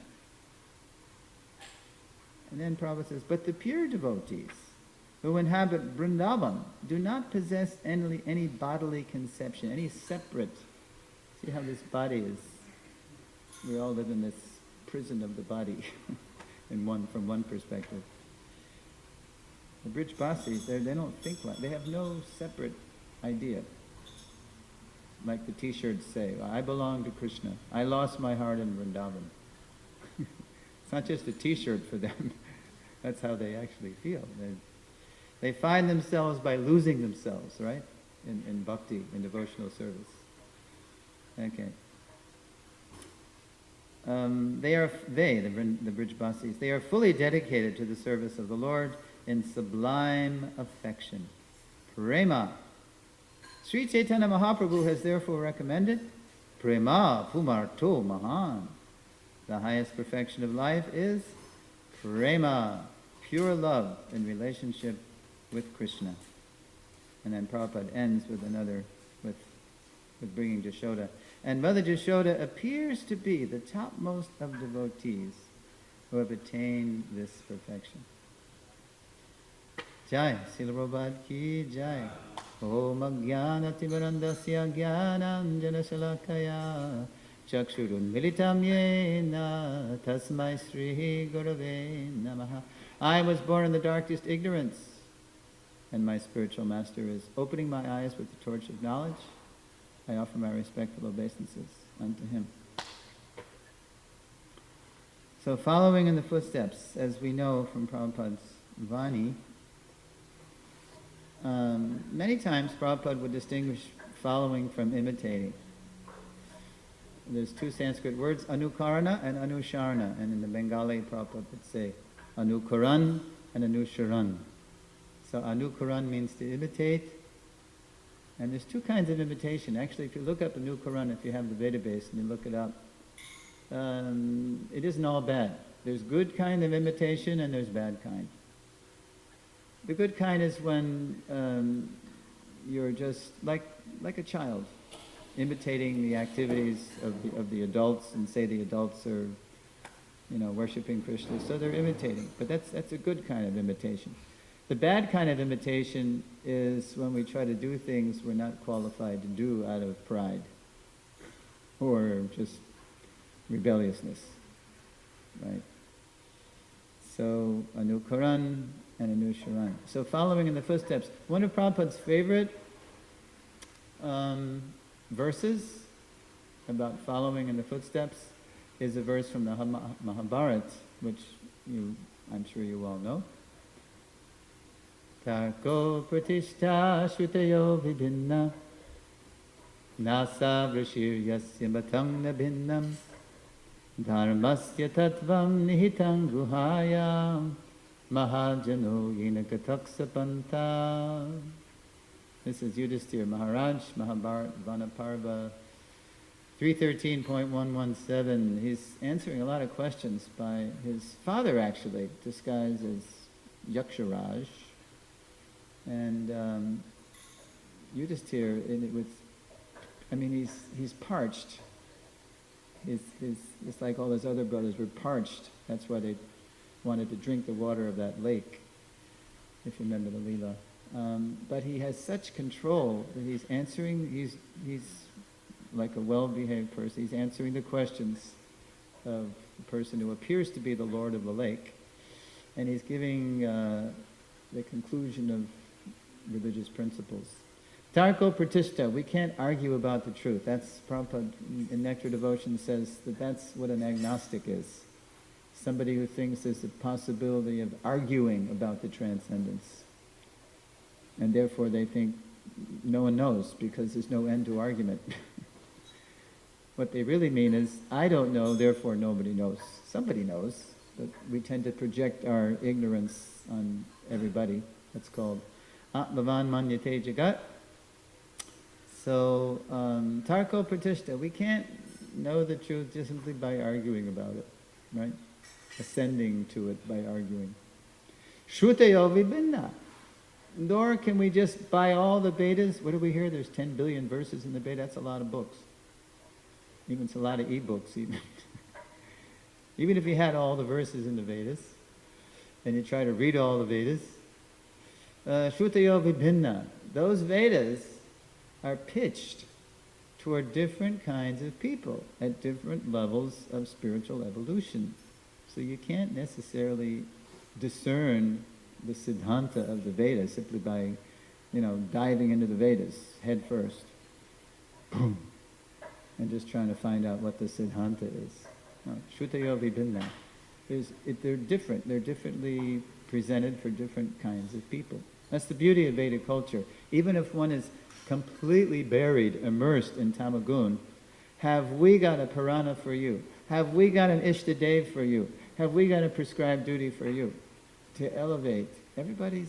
And then Prabhupada says, but the pure devotees who inhabit Vrindavan do not possess any bodily conception, any separate. See how this body is, we all live in this prison of the body from one perspective. The Brijbasis, they don't think like, they have no separate idea. Like the t-shirts say, I belong to Krishna. I lost my heart in Vrindavan. It's not just a t-shirt for them. That's how they actually feel. They find themselves by losing themselves, right? In bhakti, in devotional service. Okay. The Brijbasis, they are fully dedicated to the service of the Lord in sublime affection. Prema. Sri Chaitanya Mahaprabhu has therefore recommended Prema Pumarto Mahan. The highest perfection of life is Prema, pure love in relationship with Krishna. And then Prabhupada ends with with bringing Jashoda. And Mother Jashoda appears to be the topmost of devotees who have attained this perfection. Jai, Srila Prabhupada ki jai. Om Ajnana Timirandasya Jnananjana Shalakaya Chakshurun Militam Yena Tasmai Sri Gurave Namaha. I was born in the darkest ignorance, and my spiritual master is opening my eyes with the torch of knowledge. I offer my respectful obeisances unto him. So following in the footsteps, as we know from Prabhupada's Vani, many times Prabhupada would distinguish following from imitating. There's two Sanskrit words, anukarana and anusharana, and in the Bengali Prabhupada would say anukaran and anusharan. So anukaran means to imitate, and there's two kinds of imitation. Actually, if you look up anukaran, if you have the database and you look it up, it isn't all bad. There's good kind of imitation and there's bad kind. The good kind is when you're just like a child, imitating the activities of the adults, and say the adults are, worshiping Krishna, so they're imitating. But that's a good kind of imitation. The bad kind of imitation is when we try to do things we're not qualified to do out of pride or just rebelliousness, right? So anukaran and anusharan. So following in the footsteps. One of Prabhupada's favorite verses about following in the footsteps is a verse from the Mahabharata, which I'm sure you all know. Tarko pratishta shutayo vibhinna nasa vrashir yasya matang nabhinnam dharmasya tattvam nihitang guhayam mahajano yinakataksa. This is Yudhisthira Maharaj, Mahabharata Vanaparva 313.117. He's answering a lot of questions by his father, actually, disguised as Yaksharaj. And Yudhisthira, he's parched. It's like all his other brothers were parched. That's why they wanted to drink the water of that lake, if you remember the Leela. But he has such control that he's answering, he's like a well-behaved person. He's answering the questions of the person who appears to be the Lord of the lake. And he's giving the conclusion of religious principles. Tarko pratishta, we can't argue about the truth. That's Prabhupada in Nectar Devotion says that's what an agnostic is. Somebody who thinks there's a possibility of arguing about the transcendence. And therefore they think no one knows because there's no end to argument. What they really mean is, I don't know, therefore nobody knows. Somebody knows, but we tend to project our ignorance on everybody. That's called Atmavan Manyate Jagat. So, Tarko Pratishta, we can't know the truth just simply by arguing about it, right? Ascending to it by arguing. Shruteyo vibhinna. Nor can we just buy all the Vedas. What do we hear? There's 10 billion verses in the Veda. That's a lot of books. Even it's a lot of e-books even. Even if you had all the verses in the Vedas. and you try to read all the Vedas. Shrutayo vibhinna. Those Vedas are pitched toward different kinds of people at different levels of spiritual evolution. So you can't necessarily discern the Siddhanta of the Vedas simply by, diving into the Vedas head first. Boom. And just trying to find out what the Siddhanta is. No, Shrutayo vibhinna. They're different. They're differently presented for different kinds of people. That's the beauty of Vedic culture. Even if one is completely buried, immersed in tamagun, have we got a Purana for you? Have we got an Ishtadev for you? Have we got a prescribed duty for you? To elevate. Everybody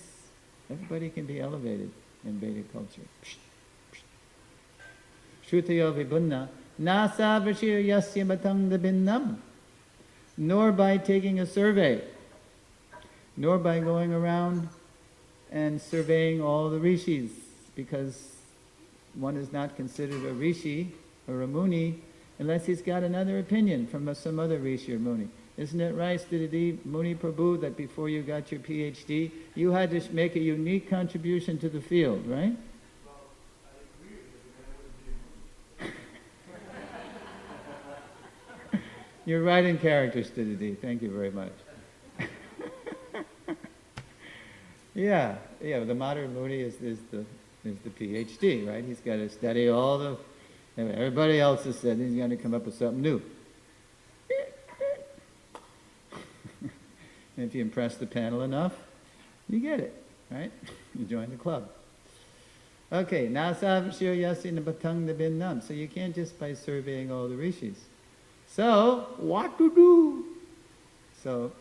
can be elevated in Vedic culture. Shrutayo vibhinna nasa vashir yasya matang dabinnam. Nor by taking a survey, nor by going around and surveying all the rishis, because one is not considered a rishi or a muni unless he's got another opinion from some other rishi or muni. Isn't it right, Sthitidi Muni Prabhu, that before you got your PhD, you had to make a unique contribution to the field, right? You're right in character, Sthitidi. Thank you very much. Yeah, the modern Muni is the PhD, right? He's got to study all the... Everybody else has said he's going to come up with something new. And if you impress the panel enough, you get it, right? You join the club. Okay, nasa vashir yasya batang dabinnam. So you can't just by surveying all the rishis. So, what to do? So,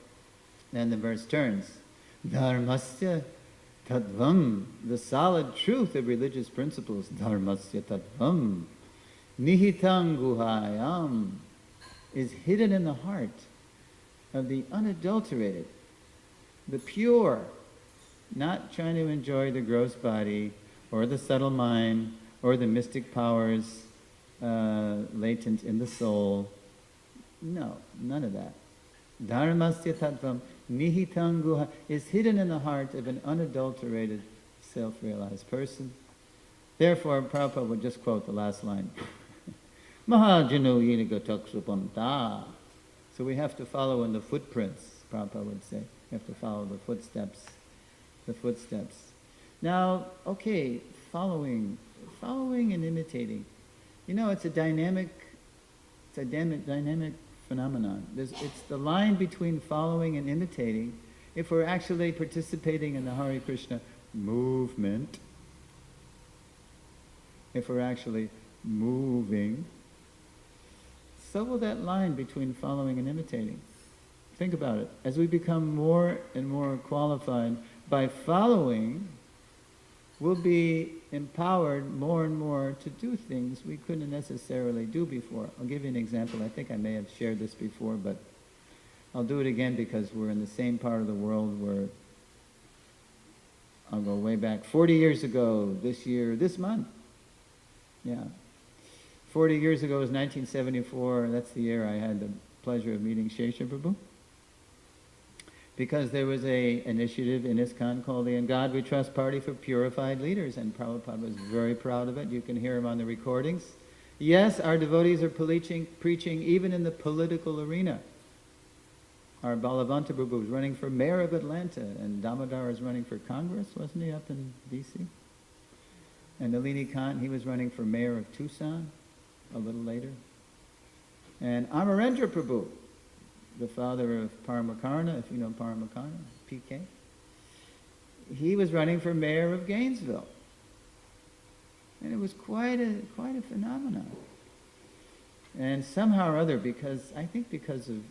then the verse turns. Dharmasya tattvam. The solid truth of religious principles. Dharmasya tattvam. Nihitang guhayam. Is hidden in the heart of the unadulterated, the pure, not trying to enjoy the gross body, or the subtle mind, or the mystic powers latent in the soul. No, none of that. Dharmasya tattvam nihitang guha is hidden in the heart of an unadulterated, self-realized person. Therefore, Prabhupada would just quote the last line. Mahajanu yinigatakshupamta. So we have to follow in the footprints, Prabhupada would say. We have to follow the footsteps. The footsteps. Now, okay, following and imitating. It's a dynamic phenomenon. It's the line between following and imitating. If we're actually participating in the Hare Krishna movement, if we're actually moving, so will that line between following and imitating. Think about it. As we become more and more qualified by following, we'll be empowered more and more to do things we couldn't necessarily do before. I'll give you an example. I think I may have shared this before, but I'll do it again because we're in the same part of the world where I'll go way back. 40 years ago, this month. Yeah. 40 years ago was 1974. That's the year I had the pleasure of meeting Shesha Prabhu. Because there was an initiative in ISKCON called the In God We Trust Party for Purified Leaders, and Prabhupada was very proud of it. You can hear him on the recordings. Yes, our devotees are preaching even in the political arena. Our Balavanta Prabhu was running for mayor of Atlanta, and Damodar is running for Congress, wasn't he, up in D.C.? And Nalini Kant, he was running for mayor of Tucson a little later. And Amarendra Prabhu, the father of Paramakarna, if you know Paramakarna, PK, he was running for mayor of Gainesville. And it was quite a phenomenon. And somehow or other, because of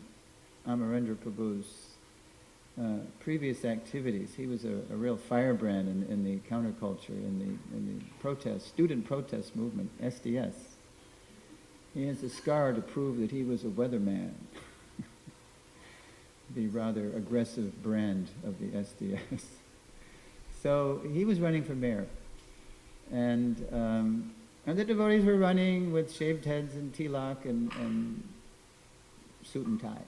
Amarendra Prabhu's previous activities, he was a real firebrand in the counterculture, in the student protest movement, SDS. He has a scar to prove that he was a weatherman. The rather aggressive brand of the SDS. So he was running for mayor. And the devotees were running with shaved heads and tilak and suit and tie.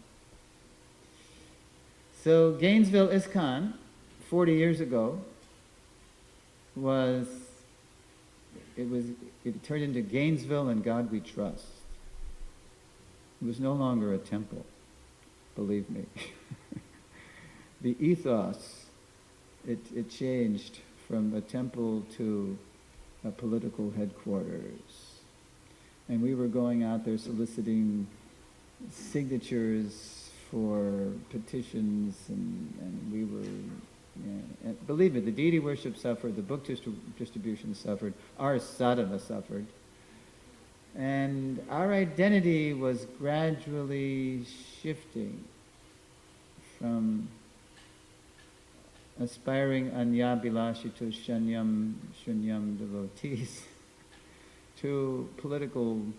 So Gainesville ISKCON, 40 years ago, it turned into Gainesville and God We Trust. It was no longer a temple, believe me. The ethos, it changed from a temple to a political headquarters. And we were going out there soliciting signatures for petitions, and we were, and believe me, the deity worship suffered, the book distribution suffered, our sadhana suffered. And our identity was gradually shifting from aspiring anyabhilashito shunyam devotees to politicos.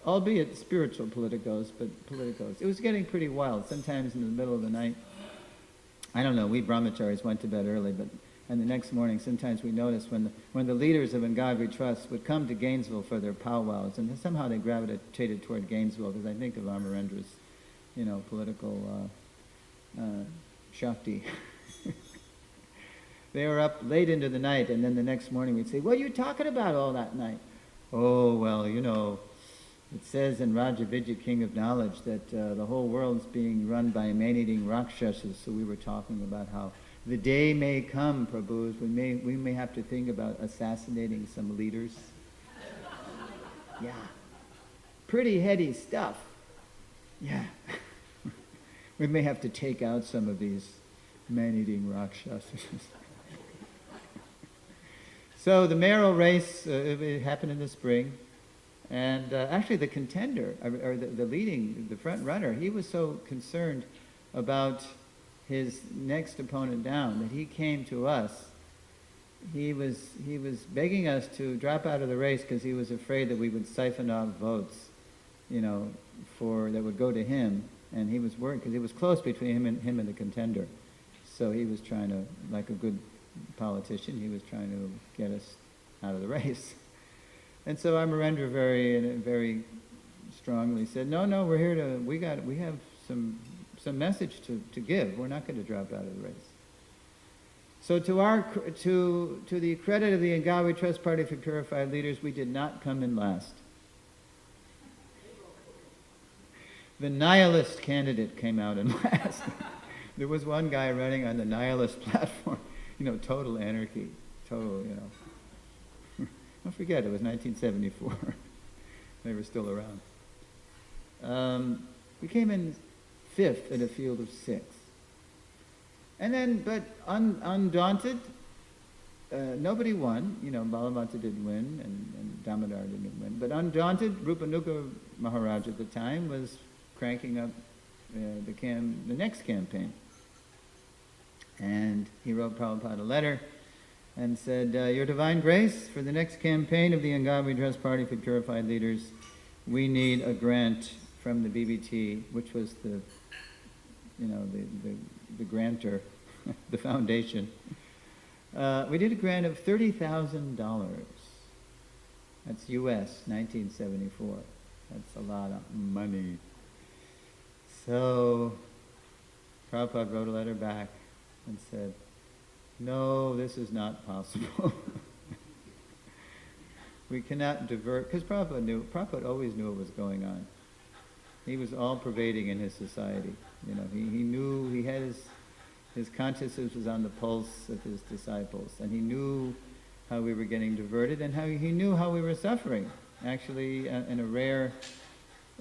Albeit spiritual politicos, but politicos. It was getting pretty wild. Sometimes in the middle of the night, I don't know, we brahmacharis went to bed early, and the next morning sometimes we noticed when the leaders of In God We Trust would come to Gainesville for their powwows, and somehow they gravitated toward Gainesville, because I think of Amarendra's, political shakti. They were up late into the night, and then the next morning we'd say, "What are you talking about all that night?" "Oh, well, it says in Rajavijaya, King of Knowledge, that the whole world's being run by man-eating Rakshasas, so we were talking about how the day may come, Prabhus, we may have to think about assassinating some leaders." Yeah. Pretty heady stuff. Yeah. We may have to take out some of these man-eating Rakshasas. So the mayoral race, it happened in the spring. And actually the contender, or the front runner, he was so concerned about his next opponent down that he came to us. He was begging us to drop out of the race because he was afraid that we would siphon off votes, that would go to him. And he was worried because it was close between him and the contender. So he was trying to, like a good politician, he was trying to get us out of the race. And so Amarendra very strongly said, no, we're here we have some message to give. We're not going to drop out of the race. So to the credit of the In God We Trust Party for Purified Leaders, we did not come in last. The nihilist candidate came out in last. There was one guy running on the nihilist platform, total anarchy, total, Don't forget, it was 1974. They were still around. We came in 5th in a field of 6. And then, but undaunted, nobody won. Balamata did win, and Damodar didn't win. But undaunted, Rupanuga Maharaj at the time was cranking up the next campaign. And he wrote Prabhupada a letter and said, Your Divine Grace, for the next campaign of the In God We Trust Party for Purified Leaders, we need a grant from the BBT, which was the grantor, the foundation. We did a grant of $30,000. That's US, 1974. That's a lot of money. So Prabhupada wrote a letter back and said, no, this is not possible. We cannot divert, because Prabhupada always knew what was going on. He was all pervading in his society. He knew, he had his consciousness was on the pulse of his disciples, and he knew how we were getting diverted, and he knew how we were suffering. Actually, in a rare,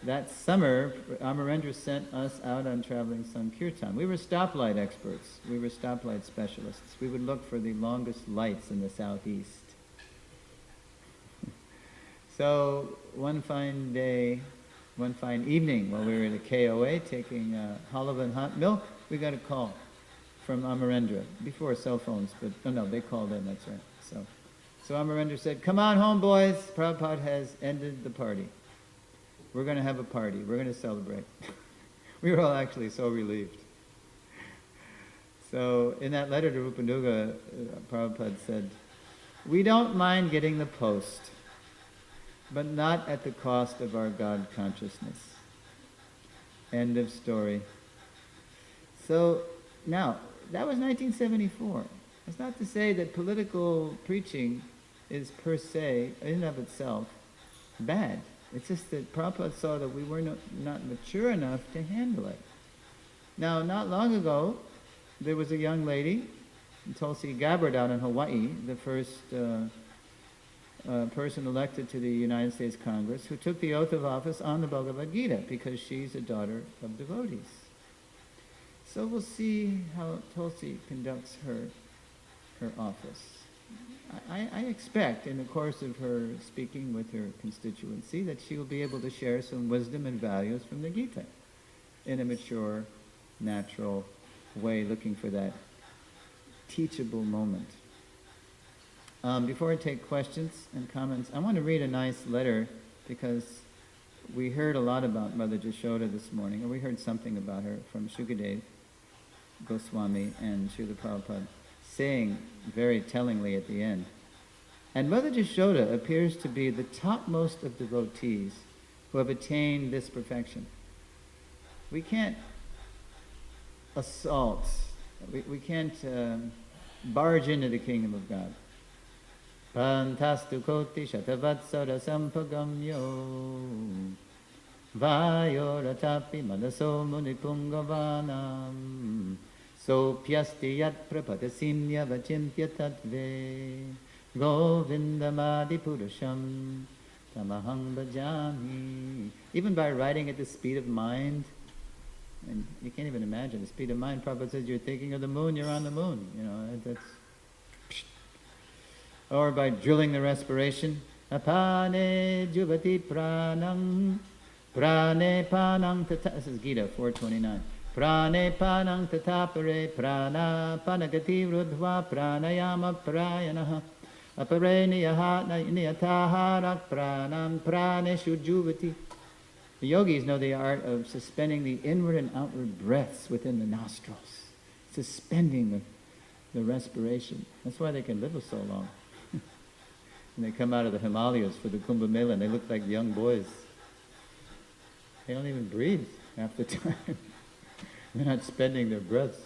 that summer, Amarendra sent us out on traveling Sankirtan. We were stoplight experts. We were stoplight specialists. We would look for the longest lights in the southeast. So one fine day, one fine evening, while we were at a KOA taking halava and hot milk, we got a call from Amarendra, before cell phones, but no, they called in, that's right. So Amarendra said, come on home, boys. Prabhupada has ended the party. We're going to have a party. We're going to celebrate. We were all actually so relieved. So in that letter to Rupanuga, Prabhupada said, we don't mind getting the post, but not at the cost of our God consciousness. End of story. So, now, that was 1974. That's not to say that political preaching is per se, in and of itself, bad. It's just that Prabhupada saw that we were not mature enough to handle it. Now, not long ago, there was a young lady, Tulsi Gabbard out in Hawaii, the first person elected to the United States Congress, who took the oath of office on the Bhagavad Gita because she's a daughter of devotees. So we'll see how Tulsi conducts her office. I expect in the course of her speaking with her constituency that she will be able to share some wisdom and values from the Gita in a mature, natural way, looking for that teachable moment. Before I take questions and comments, I want to read a nice letter because we heard a lot about Mother Jashoda this morning, or we heard something about her from Shukadev Goswami and Srila Prabhupada saying very tellingly at the end. And Mother Jashoda appears to be the topmost of devotees who have attained this perfection. We can't assault, we can't barge into the kingdom of God. Pantastu koti shatavatsara sampagamyo vayoratapi madaso munipungavanam sopyasti yat prapatasinya vachintya tatve govindamadi purusham tamahang bhajami. Even by writing at the speed of mind, and you can't even imagine the speed of mind. Prabhupada says you're thinking of the moon, you're on the moon. You know, that's... Or by drilling the respiration. Apane juvati pranam prane panang tata. This is Gita 429. Prane panang tatapare prana panagati rudhva pranayama prayanaha apare niyataharak pranam praneshu juvati. The yogis know the art of suspending the inward and outward breaths within the nostrils, suspending the respiration. That's why they can live so long. And they come out of the Himalayas for the Kumbh Mela and they look like young boys. They don't even breathe half the time. They're not spending their breaths.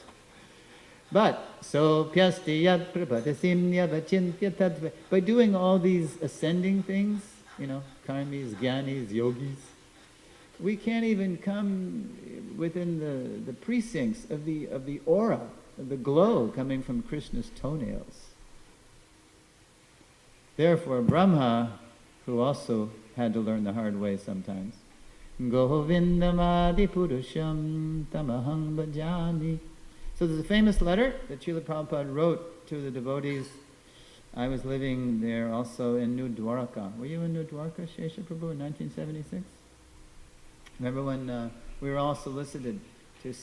But, so, pyasti yat prapatasimnya vachintya tattva. By doing all these ascending things, you know, karmis, jnanis, yogis, we can't even come within the precincts of the aura, of the glow coming from Krishna's toenails. Therefore, Brahma, who also had to learn the hard way sometimes, Govindamadi Purusham Tamahang Bhajami. So there's a famous letter that Srila Prabhupada wrote to the devotees. I was living there also in New Dwarka. Were you in New Dwarka, Shesha Prabhu, in 1976? Remember when we were all solicited to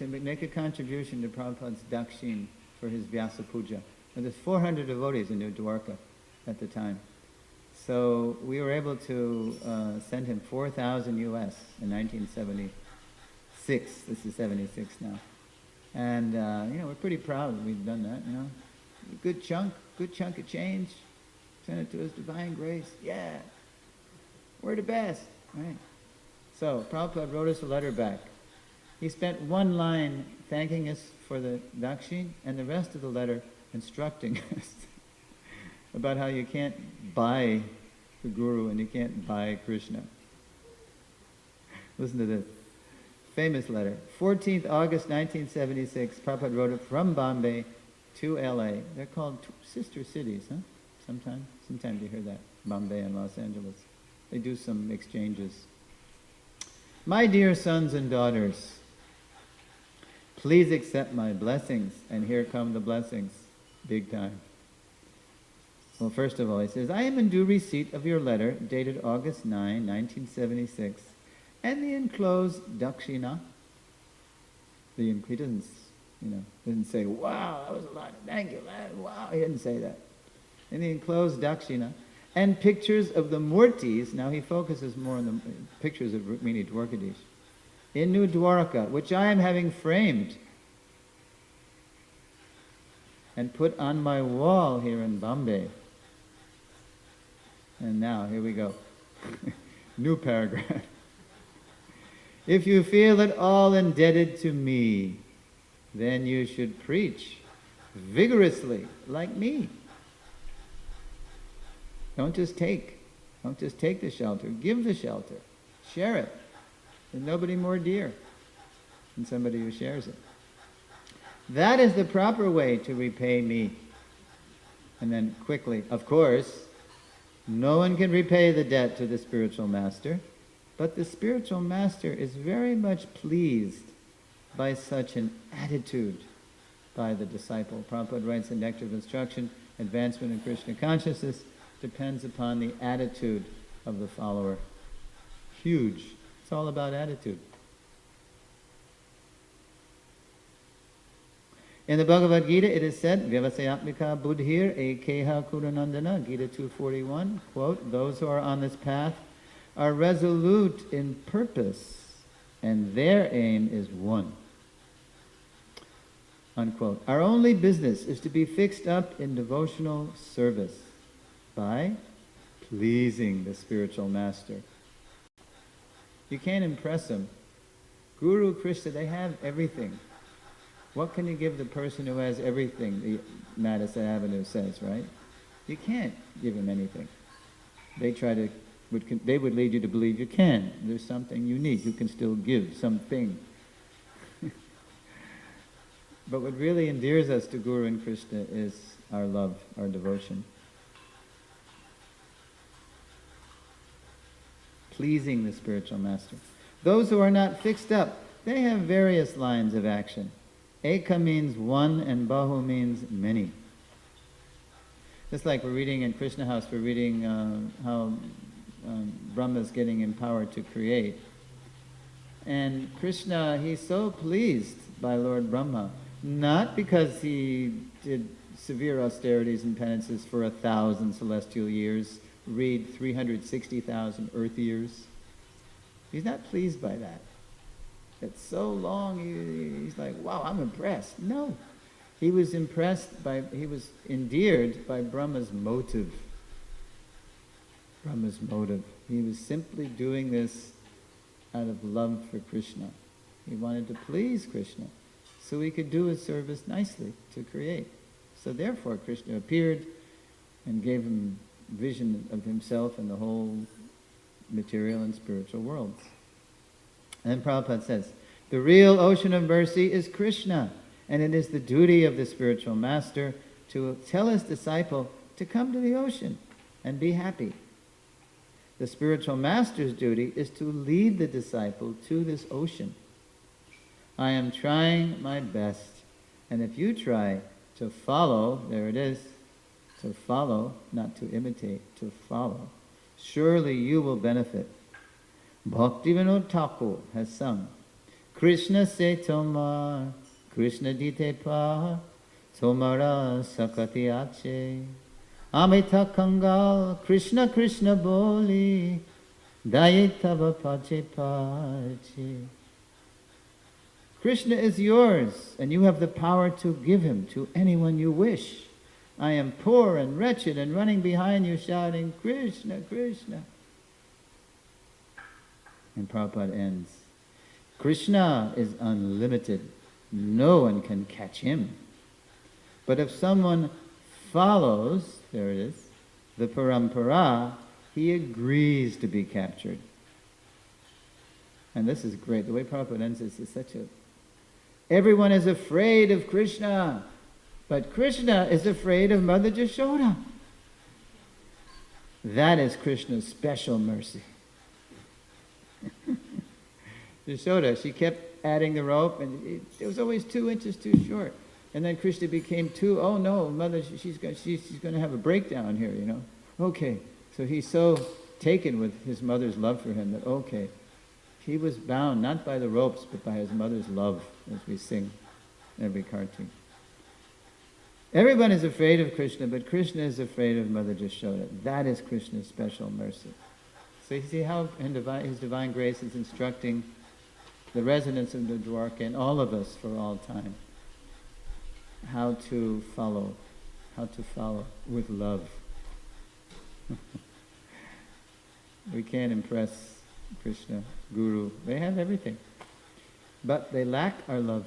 make a contribution to Prabhupada's Dakshin for his Vyasa Puja. And there's 400 devotees in New Dwarka at the time. So we were able to send him 4,000 US in 1976. This is 76 now. And, we're pretty proud that we've done that, you know. Good chunk of change. Send it to His Divine Grace. Yeah. We're the best, right? So Prabhupada wrote us a letter back. He spent one line thanking us for the Dakshin and the rest of the letter instructing us about how you can't buy the Guru and you can't buy Krishna. Listen to this. Famous letter. 14th August 1976, Prabhupada wrote it from Bombay to LA. They're called sister cities, huh? Sometimes you hear that. Bombay and Los Angeles. They do some exchanges. My dear sons and daughters, please accept my blessings. And here come the blessings. Big time. Well, first of all, he says, I am in due receipt of your letter dated August 9, 1976, and the enclosed dakshina. He didn't say, wow, that was a lot, thank you, wow, he didn't say that. And the enclosed dakshina, and pictures of the murtis, now he focuses more on the pictures of Rukmini Dwarkadish, in New Dwarka, which I am having framed and put on my wall here in Bombay. And now, here we go. New paragraph. If you feel at all indebted to me, then you should preach vigorously, like me. Don't just take the shelter. Give the shelter. Share it. There's nobody more dear than somebody who shares it. That is the proper way to repay me. And then quickly, of course, no one can repay the debt to the spiritual master, but the spiritual master is very much pleased by such an attitude by the disciple. Prabhupada writes in Nectar of Instruction, advancement in Krishna consciousness depends upon the attitude of the follower. Huge. It's all about attitude. In the Bhagavad Gita, it is said, Vyavasayatmika buddhir ekeha kuranandana, Gita 241, quote, those who are on this path are resolute in purpose, and their aim is one. Unquote. Our only business is to be fixed up in devotional service by pleasing the spiritual master. You can't impress him. Guru, Krishna, they have everything. What can you give the person who has everything, the Madison Avenue says, right? You can't give him anything. They would lead you to believe you can. There's something unique. You can still give something. But what really endears us to Guru and Krishna is our love, our devotion. Pleasing the spiritual master. Those who are not fixed up, they have various lines of action. Eka means one and Bahu means many. Just like we're reading in Krishna House, we're reading how Brahma is getting empowered to create. And Krishna, he's so pleased by Lord Brahma, not because he did severe austerities and penances for 1,000 celestial years, read 360,000 earth years. He's not pleased by that. It's so long, he's like, wow, I'm impressed. No. He was endeared by Brahma's motive. Brahma's motive. He was simply doing this out of love for Krishna. He wanted to please Krishna, so he could do his service nicely to create. So therefore Krishna appeared and gave him vision of himself and the whole material and spiritual worlds. And then Prabhupada says, the real ocean of mercy is Krishna, and it is the duty of the spiritual master to tell his disciple to come to the ocean and be happy. The spiritual master's duty is to lead the disciple to this ocean. I am trying my best, and if you try to follow, there it is, to follow, not to imitate, to follow, surely you will benefit. Bhaktivinoda Thakur has sung, Krishna se tomar, Krishna dite par, tomara sakati ache. Amita kangal, Krishna Krishna boli, dayitava pache pache. Krishna is yours, and you have the power to give him to anyone you wish. I am poor and wretched and running behind you shouting, Krishna, Krishna. And Prabhupada ends, Krishna is unlimited. No one can catch him. But if someone follows, there it is, the parampara, he agrees to be captured. And this is great. The way Prabhupada ends this is such a... Everyone is afraid of Krishna, but Krishna is afraid of Mother Jashoda. That is Krishna's special mercy. Jashoda, she kept adding the rope, and it was always 2 inches too short. And then Krishna became 2, oh no, Mother, she's going to have a breakdown here, you know. Okay, so he's so taken with his mother's love for him that, okay, he was bound not by the ropes, but by his mother's love, as we sing every cartoon. Everyone is afraid of Krishna, but Krishna is afraid of Mother Jashoda. That is Krishna's special mercy. So you see how his divine grace is instructing the residents of the Dwarka and all of us for all time how to follow with love. We can't impress Krishna, Guru. They have everything. But they lack our love.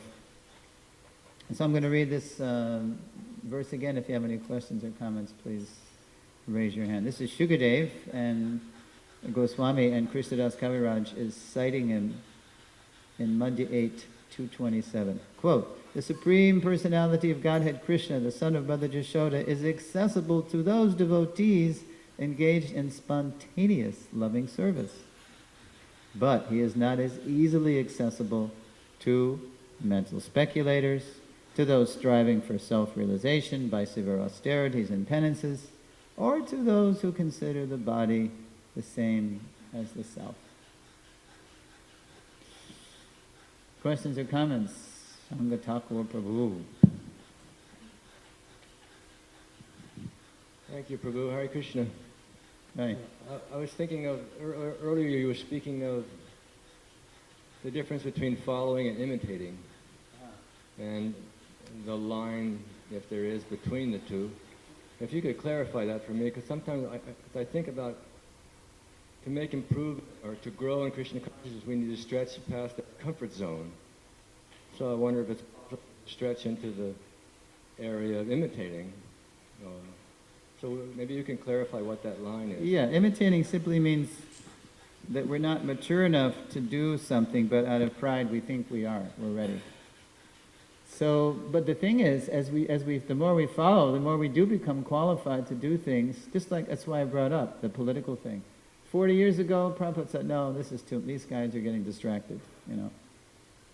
And so I'm going to read this verse again. If you have any questions or comments, please raise your hand. This is Shukadev, and Goswami and Krishnadas Kaviraj is citing him in Madhya 8, 227. Quote, "The Supreme Personality of Godhead Krishna, the son of Mother Jashoda, is accessible to those devotees engaged in spontaneous loving service. But he is not as easily accessible to mental speculators, to those striving for self-realization by severe austerities and penances, or to those who consider the body the same as the self." Questions or comments? Sangha Thakur Prabhu. Thank you, Prabhu. Hare Krishna. Right. I was thinking of, earlier you were speaking of the difference between following and imitating, and the line, if there is, between the two. If you could clarify that for me, because sometimes I think about, to make improve or to grow in Krishna consciousness, we need to stretch past the comfort zone. So I wonder if it's possible to stretch into the area of imitating. So maybe you can clarify what that line is. Yeah, imitating simply means that we're not mature enough to do something, but out of pride we think we are. We're ready. So, but the thing is, the more we follow, the more we do become qualified to do things. Just like, that's why I brought up the political thing. 40 years ago, Prabhupada said, "No, these guys are getting distracted," you know.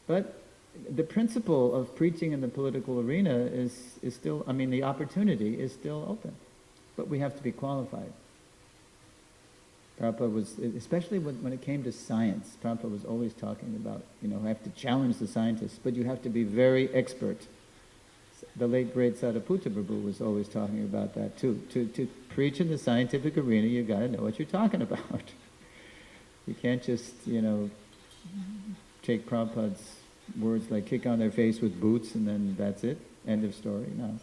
But the principle of preaching in the political arena is still, the opportunity is still open. But we have to be qualified. Prabhupada was, especially when it came to science, Prabhupada was always talking about, I have to challenge the scientists, but you have to be very expert. The late great Sariputta Prabhu was always talking about that too. To preach in the scientific arena, you got to know what you're talking about. You can't just, take Prabhupada's words like kick on their face with boots and then that's it, end of story. No.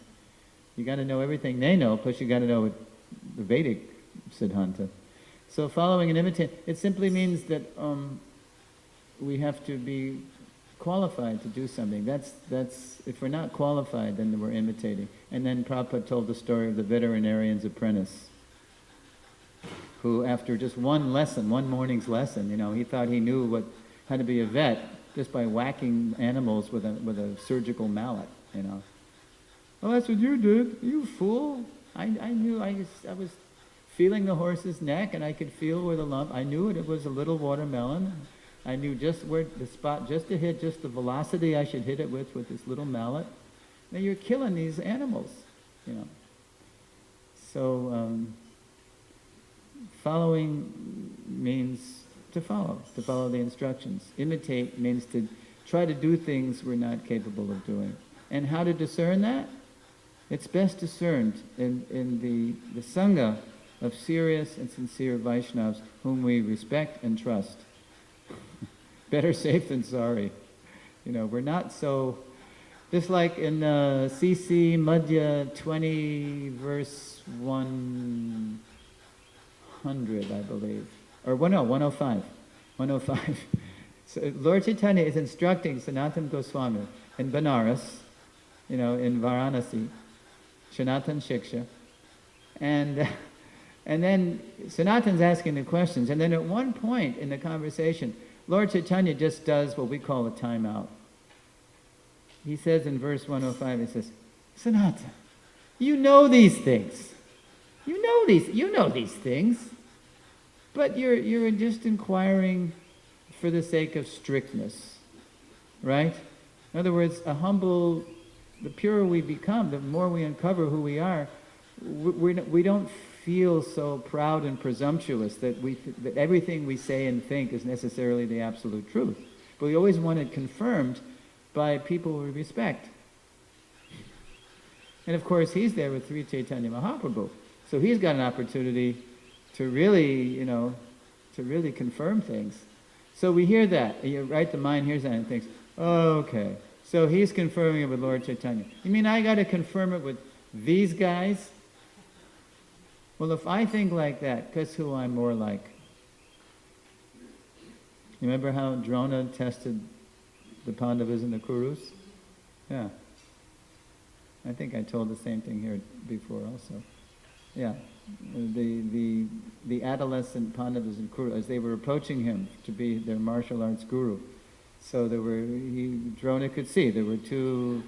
You got to know everything they know, plus you got to know the Vedic Siddhanta. So following and imitating, it simply means that we have to be qualified to do something. That's if we're not qualified, then we're imitating. And then Prabhupada told the story of the veterinarian's apprentice, who after just one morning's lesson, he thought he knew how to be a vet just by whacking animals with a surgical mallet, "Oh, that's what you did, you fool. I knew, I was feeling the horse's neck and I could feel where the lump, I knew it was a little watermelon. I knew just where the spot, just to hit, just the velocity I should hit it with this little mallet. Now you're killing these animals, So following means to follow the instructions. Imitate means to try to do things we're not capable of doing. And how to discern that? It's best discerned in the Sangha of serious and sincere Vaishnavas whom we respect and trust. Better safe than sorry. We're not so... Just like in CC Madhya 20, verse 100, I believe. Or 105. 105. So Lord Chaitanya is instructing Sanatana Goswami in Banaras, in Varanasi, Sanatana Shiksha, and then Sanatan's asking the questions, and then at one point in the conversation, Lord Chaitanya just does what we call a timeout. He says in verse 105, he says, "Sanatana, you know these things. You know these things, but you're just inquiring for the sake of strictness, right? In other words, the purer we become, the more we uncover who we are, we don't feel so proud and presumptuous that that everything we say and think is necessarily the absolute truth. But we always want it confirmed by people we respect. And of course, he's there with Sri Chaitanya Mahaprabhu. So he's got an opportunity to really, to really confirm things. So we hear that. The mind hears that and thinks, oh, okay. So he's confirming it with Lord Chaitanya. You mean I got to confirm it with these guys? Well, if I think like that, guess who I'm more like? You remember how Drona tested the Pandavas and the Kurus? Yeah. I think I told the same thing here before also. Yeah. The adolescent Pandavas and Kurus, as they were approaching him to be their martial arts guru, so Drona could see there were two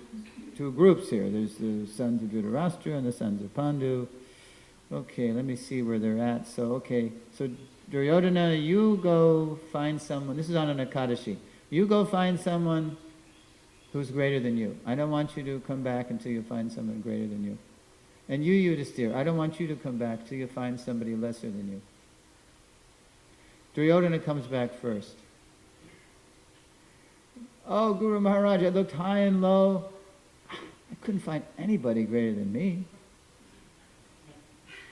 groups here. There's the sons of Dhritarashtra and the sons of Pandu. Okay, let me see where they're at. So Duryodhana, you go find someone. This is on an Ekadashi. You go find someone who's greater than you. I don't want you to come back until you find someone greater than you. And you, Yudhisthira, I don't want you to come back till you find somebody lesser than you. Duryodhana comes back first. Oh, Guru Maharaj, I looked high and low. I couldn't find anybody greater than me.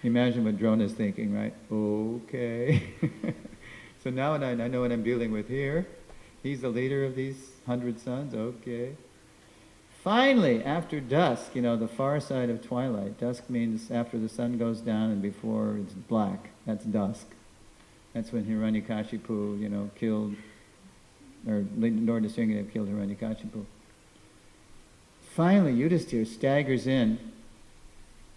Imagine what Drona's thinking, right? Okay. So now I know what I'm dealing with here. He's the leader of these 100 sons. Okay. Finally, after dusk, the far side of twilight. Dusk means after the sun goes down and before it's black. That's dusk. That's when Hiranyakashipu, killed, or Lord Nrsimhadev killed Hiranyakashipu. Finally, Yudhisthira staggers in.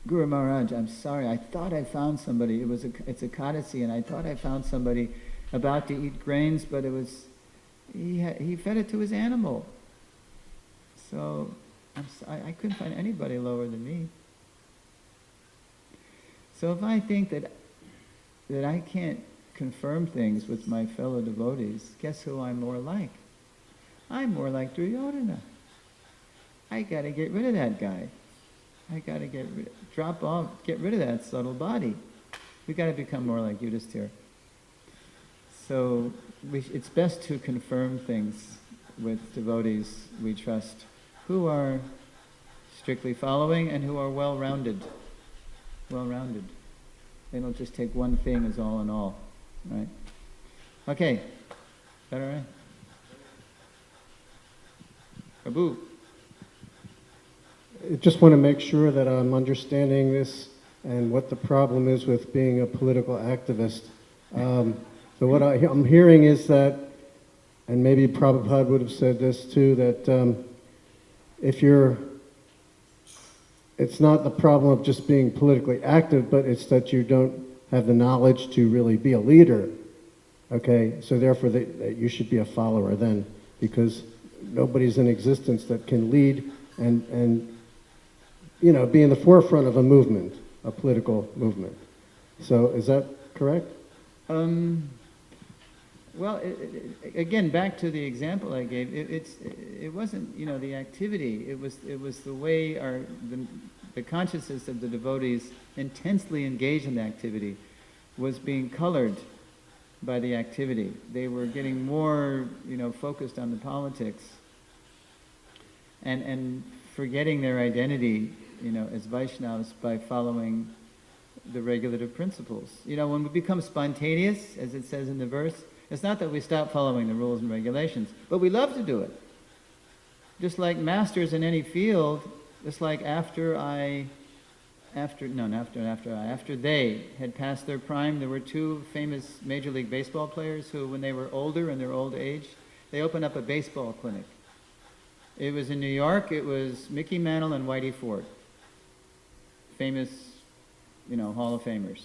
Guru Maharaj, I'm sorry, I thought I found somebody. It's a Ekadasi, and I thought I found somebody about to eat grains, but he fed it to his animal. So I couldn't find anybody lower than me. So if I think that I can't confirm things with my fellow devotees, guess who I'm more like? I'm more like Duryodhana. I got to get rid of that guy. I got to get rid of that subtle body. We got to become more like Yudhisthira. So it's best to confirm things with devotees we trust, who are strictly following and who are well-rounded. Well-rounded. They don't just take one thing as all in all, right? Okay, is that all right? Prabhu. I just want to make sure that I'm understanding this and what the problem is with being a political activist. So what I'm hearing is that, and maybe Prabhupada would have said this too, that it's not the problem of just being politically active, but it's that you don't have the knowledge to really be a leader. Okay, so therefore that you should be a follower then, because nobody's in existence that can lead and be in the forefront of a movement, a political movement. So is that correct? Well, again, back to the example I gave. It wasn't the activity. It was the way the consciousness of the devotees intensely engaged in the activity was being colored by the activity. They were getting more focused on the politics and forgetting their identity as Vaishnavas by following the regulative principles. When we become spontaneous, as it says in the verse, it's not that we stop following the rules and regulations, but we love to do it. Just like masters in any field, just like after they had passed their prime, there were two famous Major League Baseball players who, when they were older, in their old age, they opened up a baseball clinic. It was in New York. It was Mickey Mantle and Whitey Ford, famous, Hall of Famers.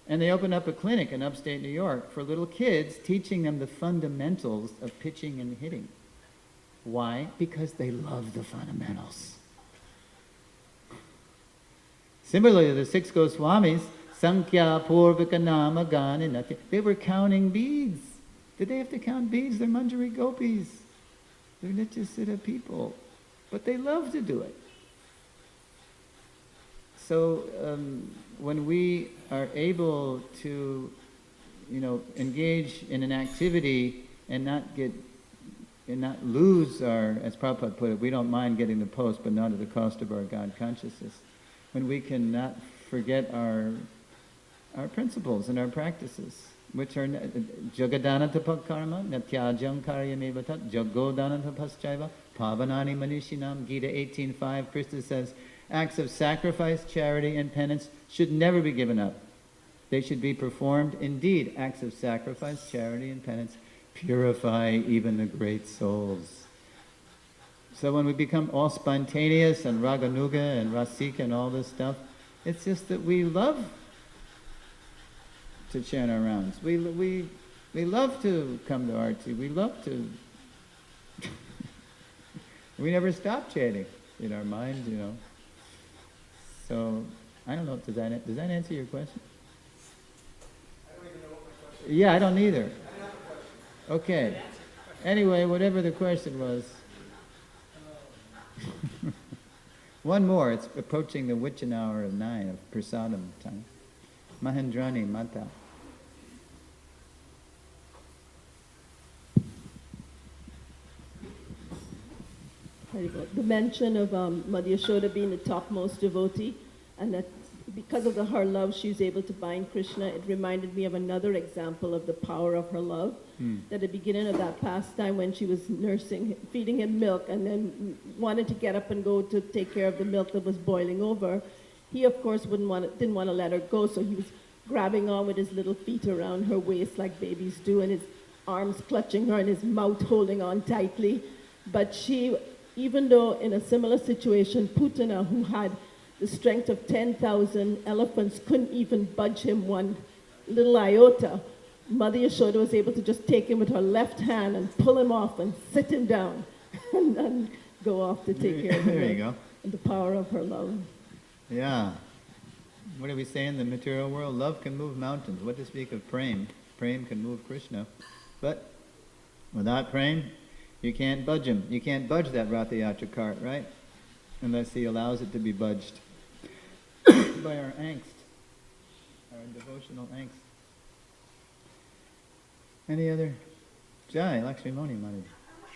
And they opened up a clinic in upstate New York for little kids, teaching them the fundamentals of pitching and hitting. Why? Because they love the fundamentals. Similarly, the 6 Goswamis, Sankhya Purvaka Nama Gana Natya, they were counting beads. Did they have to count beads? They're Manjari Gopis. They're Nityasiddha people. But they love to do it. So when we are able to, engage in an activity and not lose our, as Prabhupada put it, we don't mind getting the post, but not at the cost of our God consciousness. When we can not forget our principles and our practices, which are Jagadanata karma, Natyajam karyameva tat, Jagodanata paschaiva, Pavanani manishinam, Gita 18.5, Krishna says, acts of sacrifice, charity, and penance should never be given up. They should be performed. Indeed, acts of sacrifice, charity, and penance purify even the great souls. So when we become all spontaneous and raganuga and rasika and all this stuff, it's just that we love to chant our rounds. We love to come to Arti. We love to... we never stop chanting in our mind, you know. So, I don't know, does that answer your question? I don't even know what my question is. Yeah, I don't either. I don't have a question. Okay. Anyway, whatever the question was. One more. It's approaching the witching hour of 9 of prasadam time. Mahendrani Mata. The mention of Mother Yashoda being the topmost devotee, and that because of her love she was able to bind Krishna, it reminded me of another example of the power of her love. That at the beginning of that pastime, when she was feeding him milk, and then wanted to get up and go to take care of the milk that was boiling over, he of course didn't want to let her go, so he was grabbing on with his little feet around her waist like babies do, and his arms clutching her and his mouth holding on tightly. But she, even though in a similar situation, Putana, who had the strength of 10,000 elephants, couldn't even budge him one little iota, Mother Yashoda was able to just take him with her left hand and pull him off and sit him down and go off to take care of him. There you go. And the power of her love. Yeah. What do we say in the material world? Love can move mountains. What to speak of prem? Prem can move Krishna. But without prem, you can't budge him. You can't budge that Ratha Yatra cart, right? Unless he allows it to be budged by our angst, our devotional angst. Any other? Jai, Lakshmi Moni, Mani. I was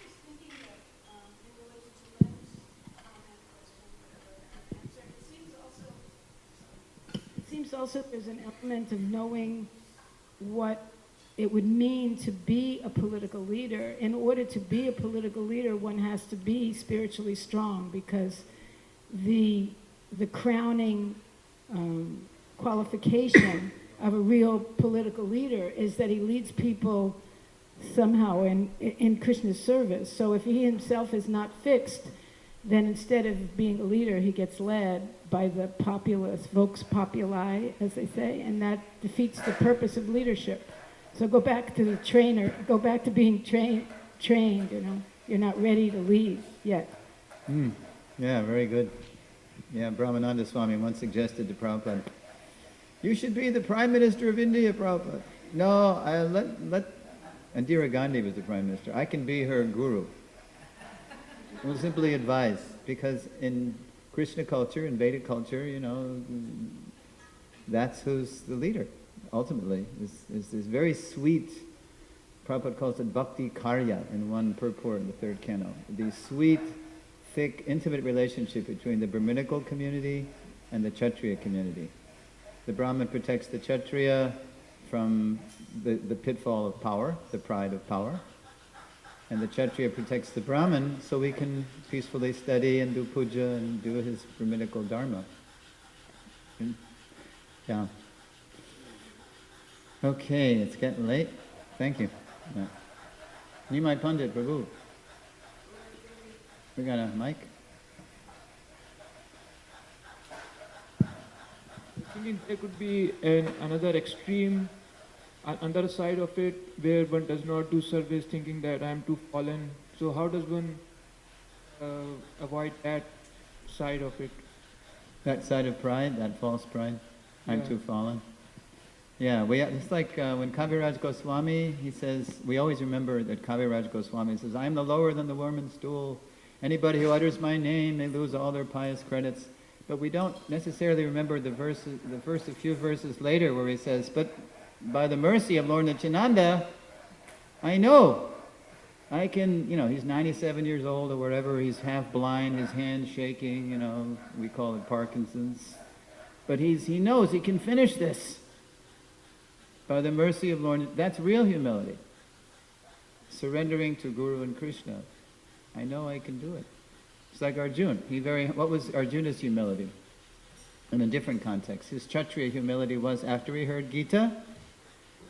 just thinking that in relation to Leonard's comment, question, answer, it seems also there's an element of knowing what it would mean to be a political leader. In order to be a political leader, one has to be spiritually strong, because the crowning qualification of a real political leader is that he leads people somehow in Krishna's service. So if he himself is not fixed, then instead of being a leader, he gets led by the populace, vox populi, as they say, and that defeats the purpose of leadership. So go back to the trainer, go back to being trained, you know. You're not ready to lead yet. Yeah, very good. Yeah, Brahmananda Swami once suggested to Prabhupada, you should be the Prime Minister of India, Prabhupada. No, Indira Gandhi was the Prime Minister. I can be her guru. We'll simply advise, because in Krishna culture, in Vedic culture, you know, that's who's the leader, ultimately. Is this very sweet, Prabhupada calls it bhakti karya in one purport in the third canto. The sweet, thick, intimate relationship between the Brahminical community and the Kshatriya community. The Brahmin protects the Kshatriya from the pitfall of power, the pride of power. And the Kshatriya protects the Brahmin so we can peacefully study and do puja and do his Brahminical dharma. Yeah. Okay, it's getting late. Thank you. Yeah. Nimai Pandit, Prabhu. We got a mic? Thinking there could be another extreme, another side of it, where one does not do service thinking that I am too fallen. So how does one avoid that side of it? That side of pride, that false pride? I'm too fallen. Yeah, it's like when Kaviraj Goswami, he says, we always remember that Kaviraj Goswami says, I am the lower than the worm's stool. Anybody who utters my name, they lose all their pious credits. But we don't necessarily remember the first few verses later where he says, but by the mercy of Lord Nityananda, I know I can, you know, he's 97 years old or whatever, he's half blind, his hand's shaking, you know, we call it Parkinson's. But he knows he can finish this. By the mercy of Lord, that's real humility. Surrendering to Guru and Krishna. I know I can do it. It's like Arjuna. What was Arjuna's humility? In a different context. His Kshatriya humility was after he heard Gita,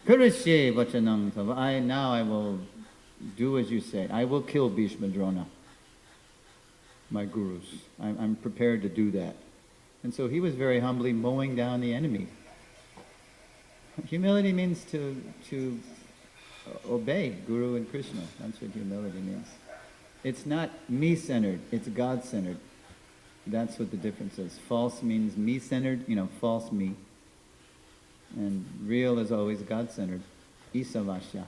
Kurushe vachanam tava. Now I will do as you say. I will kill Bhishma Drona, my gurus. I'm prepared to do that. And so he was very humbly mowing down the enemy. Humility means to obey Guru and Krishna. That's what humility means. It's not me-centered, it's God-centered. That's what the difference is. False means me-centered, false me. And real is always God-centered. Isavasya.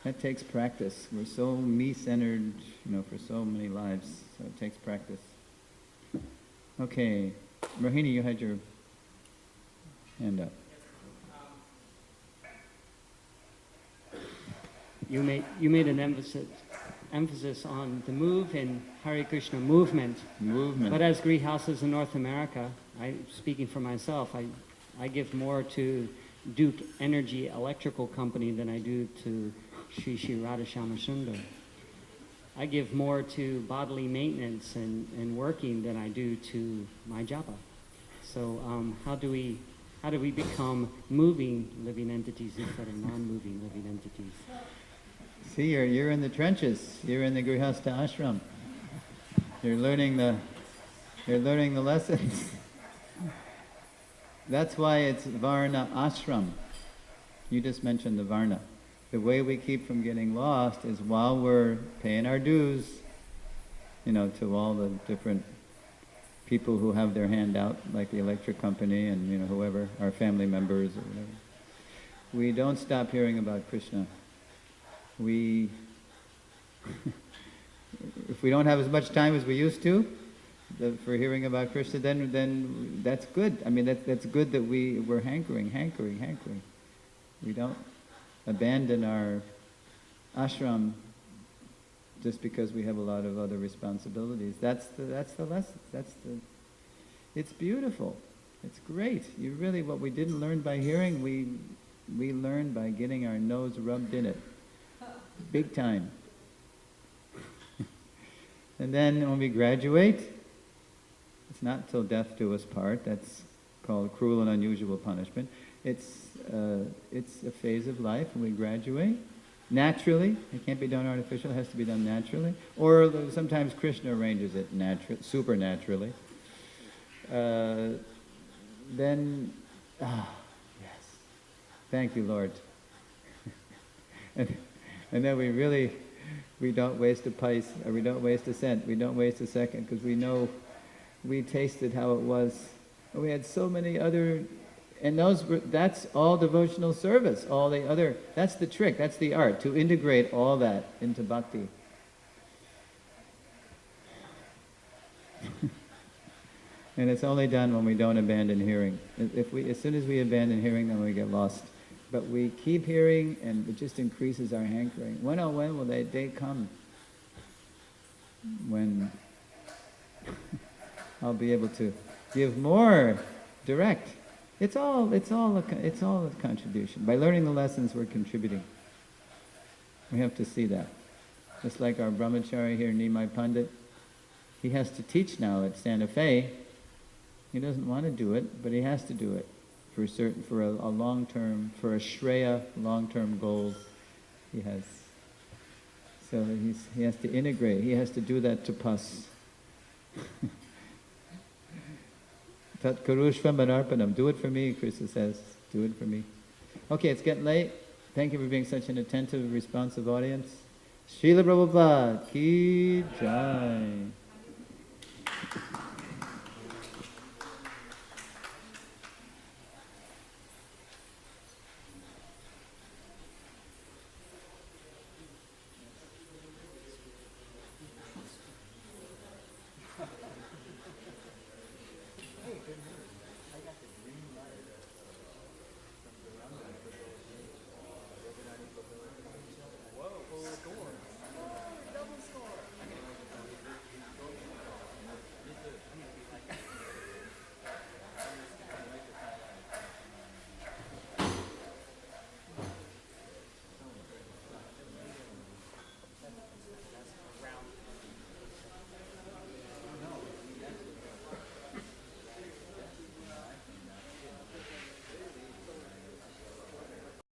That takes practice. We're so me-centered, for so many lives. So it takes practice. Okay. Rohini, you had your hand up. You made an emphasis on the move in Hare Krishna movement. But as grihastas in North America, speaking for myself, I give more to Duke Energy Electrical Company than I do to Sri Sri Radhashama Sundar. I give more to bodily maintenance and working than I do to my japa. So how do we become moving living entities instead of non-moving living entities? See, you're in the trenches. You're in the Grihastha ashram. You're learning the lessons. That's why it's Varna ashram. You just mentioned the Varna. The way we keep from getting lost is while we're paying our dues, to all the different people who have their hand out, like the electric company and whoever, our family members or whatever. We don't stop hearing about Krishna. If we don't have as much time as we used to for hearing about Krishna, then that's good. I mean, that's good that we're hankering. We don't abandon our ashram just because we have a lot of other responsibilities. That's the lesson. It's beautiful. It's great. What we didn't learn by hearing, we learned by getting our nose rubbed in it. Big time. And then when we graduate, it's not till death do us part. That's called cruel and unusual punishment. It's a phase of life when we graduate. Naturally. It can't be done artificially. It has to be done naturally. Or sometimes Krishna arranges it supernaturally. Then, yes. Thank you, Lord. And then we don't waste a pice, or we don't waste a cent, we don't waste a second, because we know we tasted how it was. And we had so many other, and that's all devotional service, that's the trick, that's the art, to integrate all that into bhakti. And it's only done when we don't abandon hearing. As soon as we abandon hearing, then we get lost. But we keep hearing, and it just increases our hankering. When will that day come? When I'll be able to give more direct. It's all a contribution. By learning the lessons, we're contributing. We have to see that. Just like our brahmachari here, Nimai Pandit, he has to teach now at Santa Fe. He doesn't want to do it, but he has to do it. For a long-term, for a Shreya long-term goal, he has. So he has to integrate. He has to do that tapas. Tat karushva manarpanam. Do it for me, Krishna says. Do it for me. Okay, it's getting late. Thank you for being such an attentive, responsive audience. Srila Prabhupada ki jai.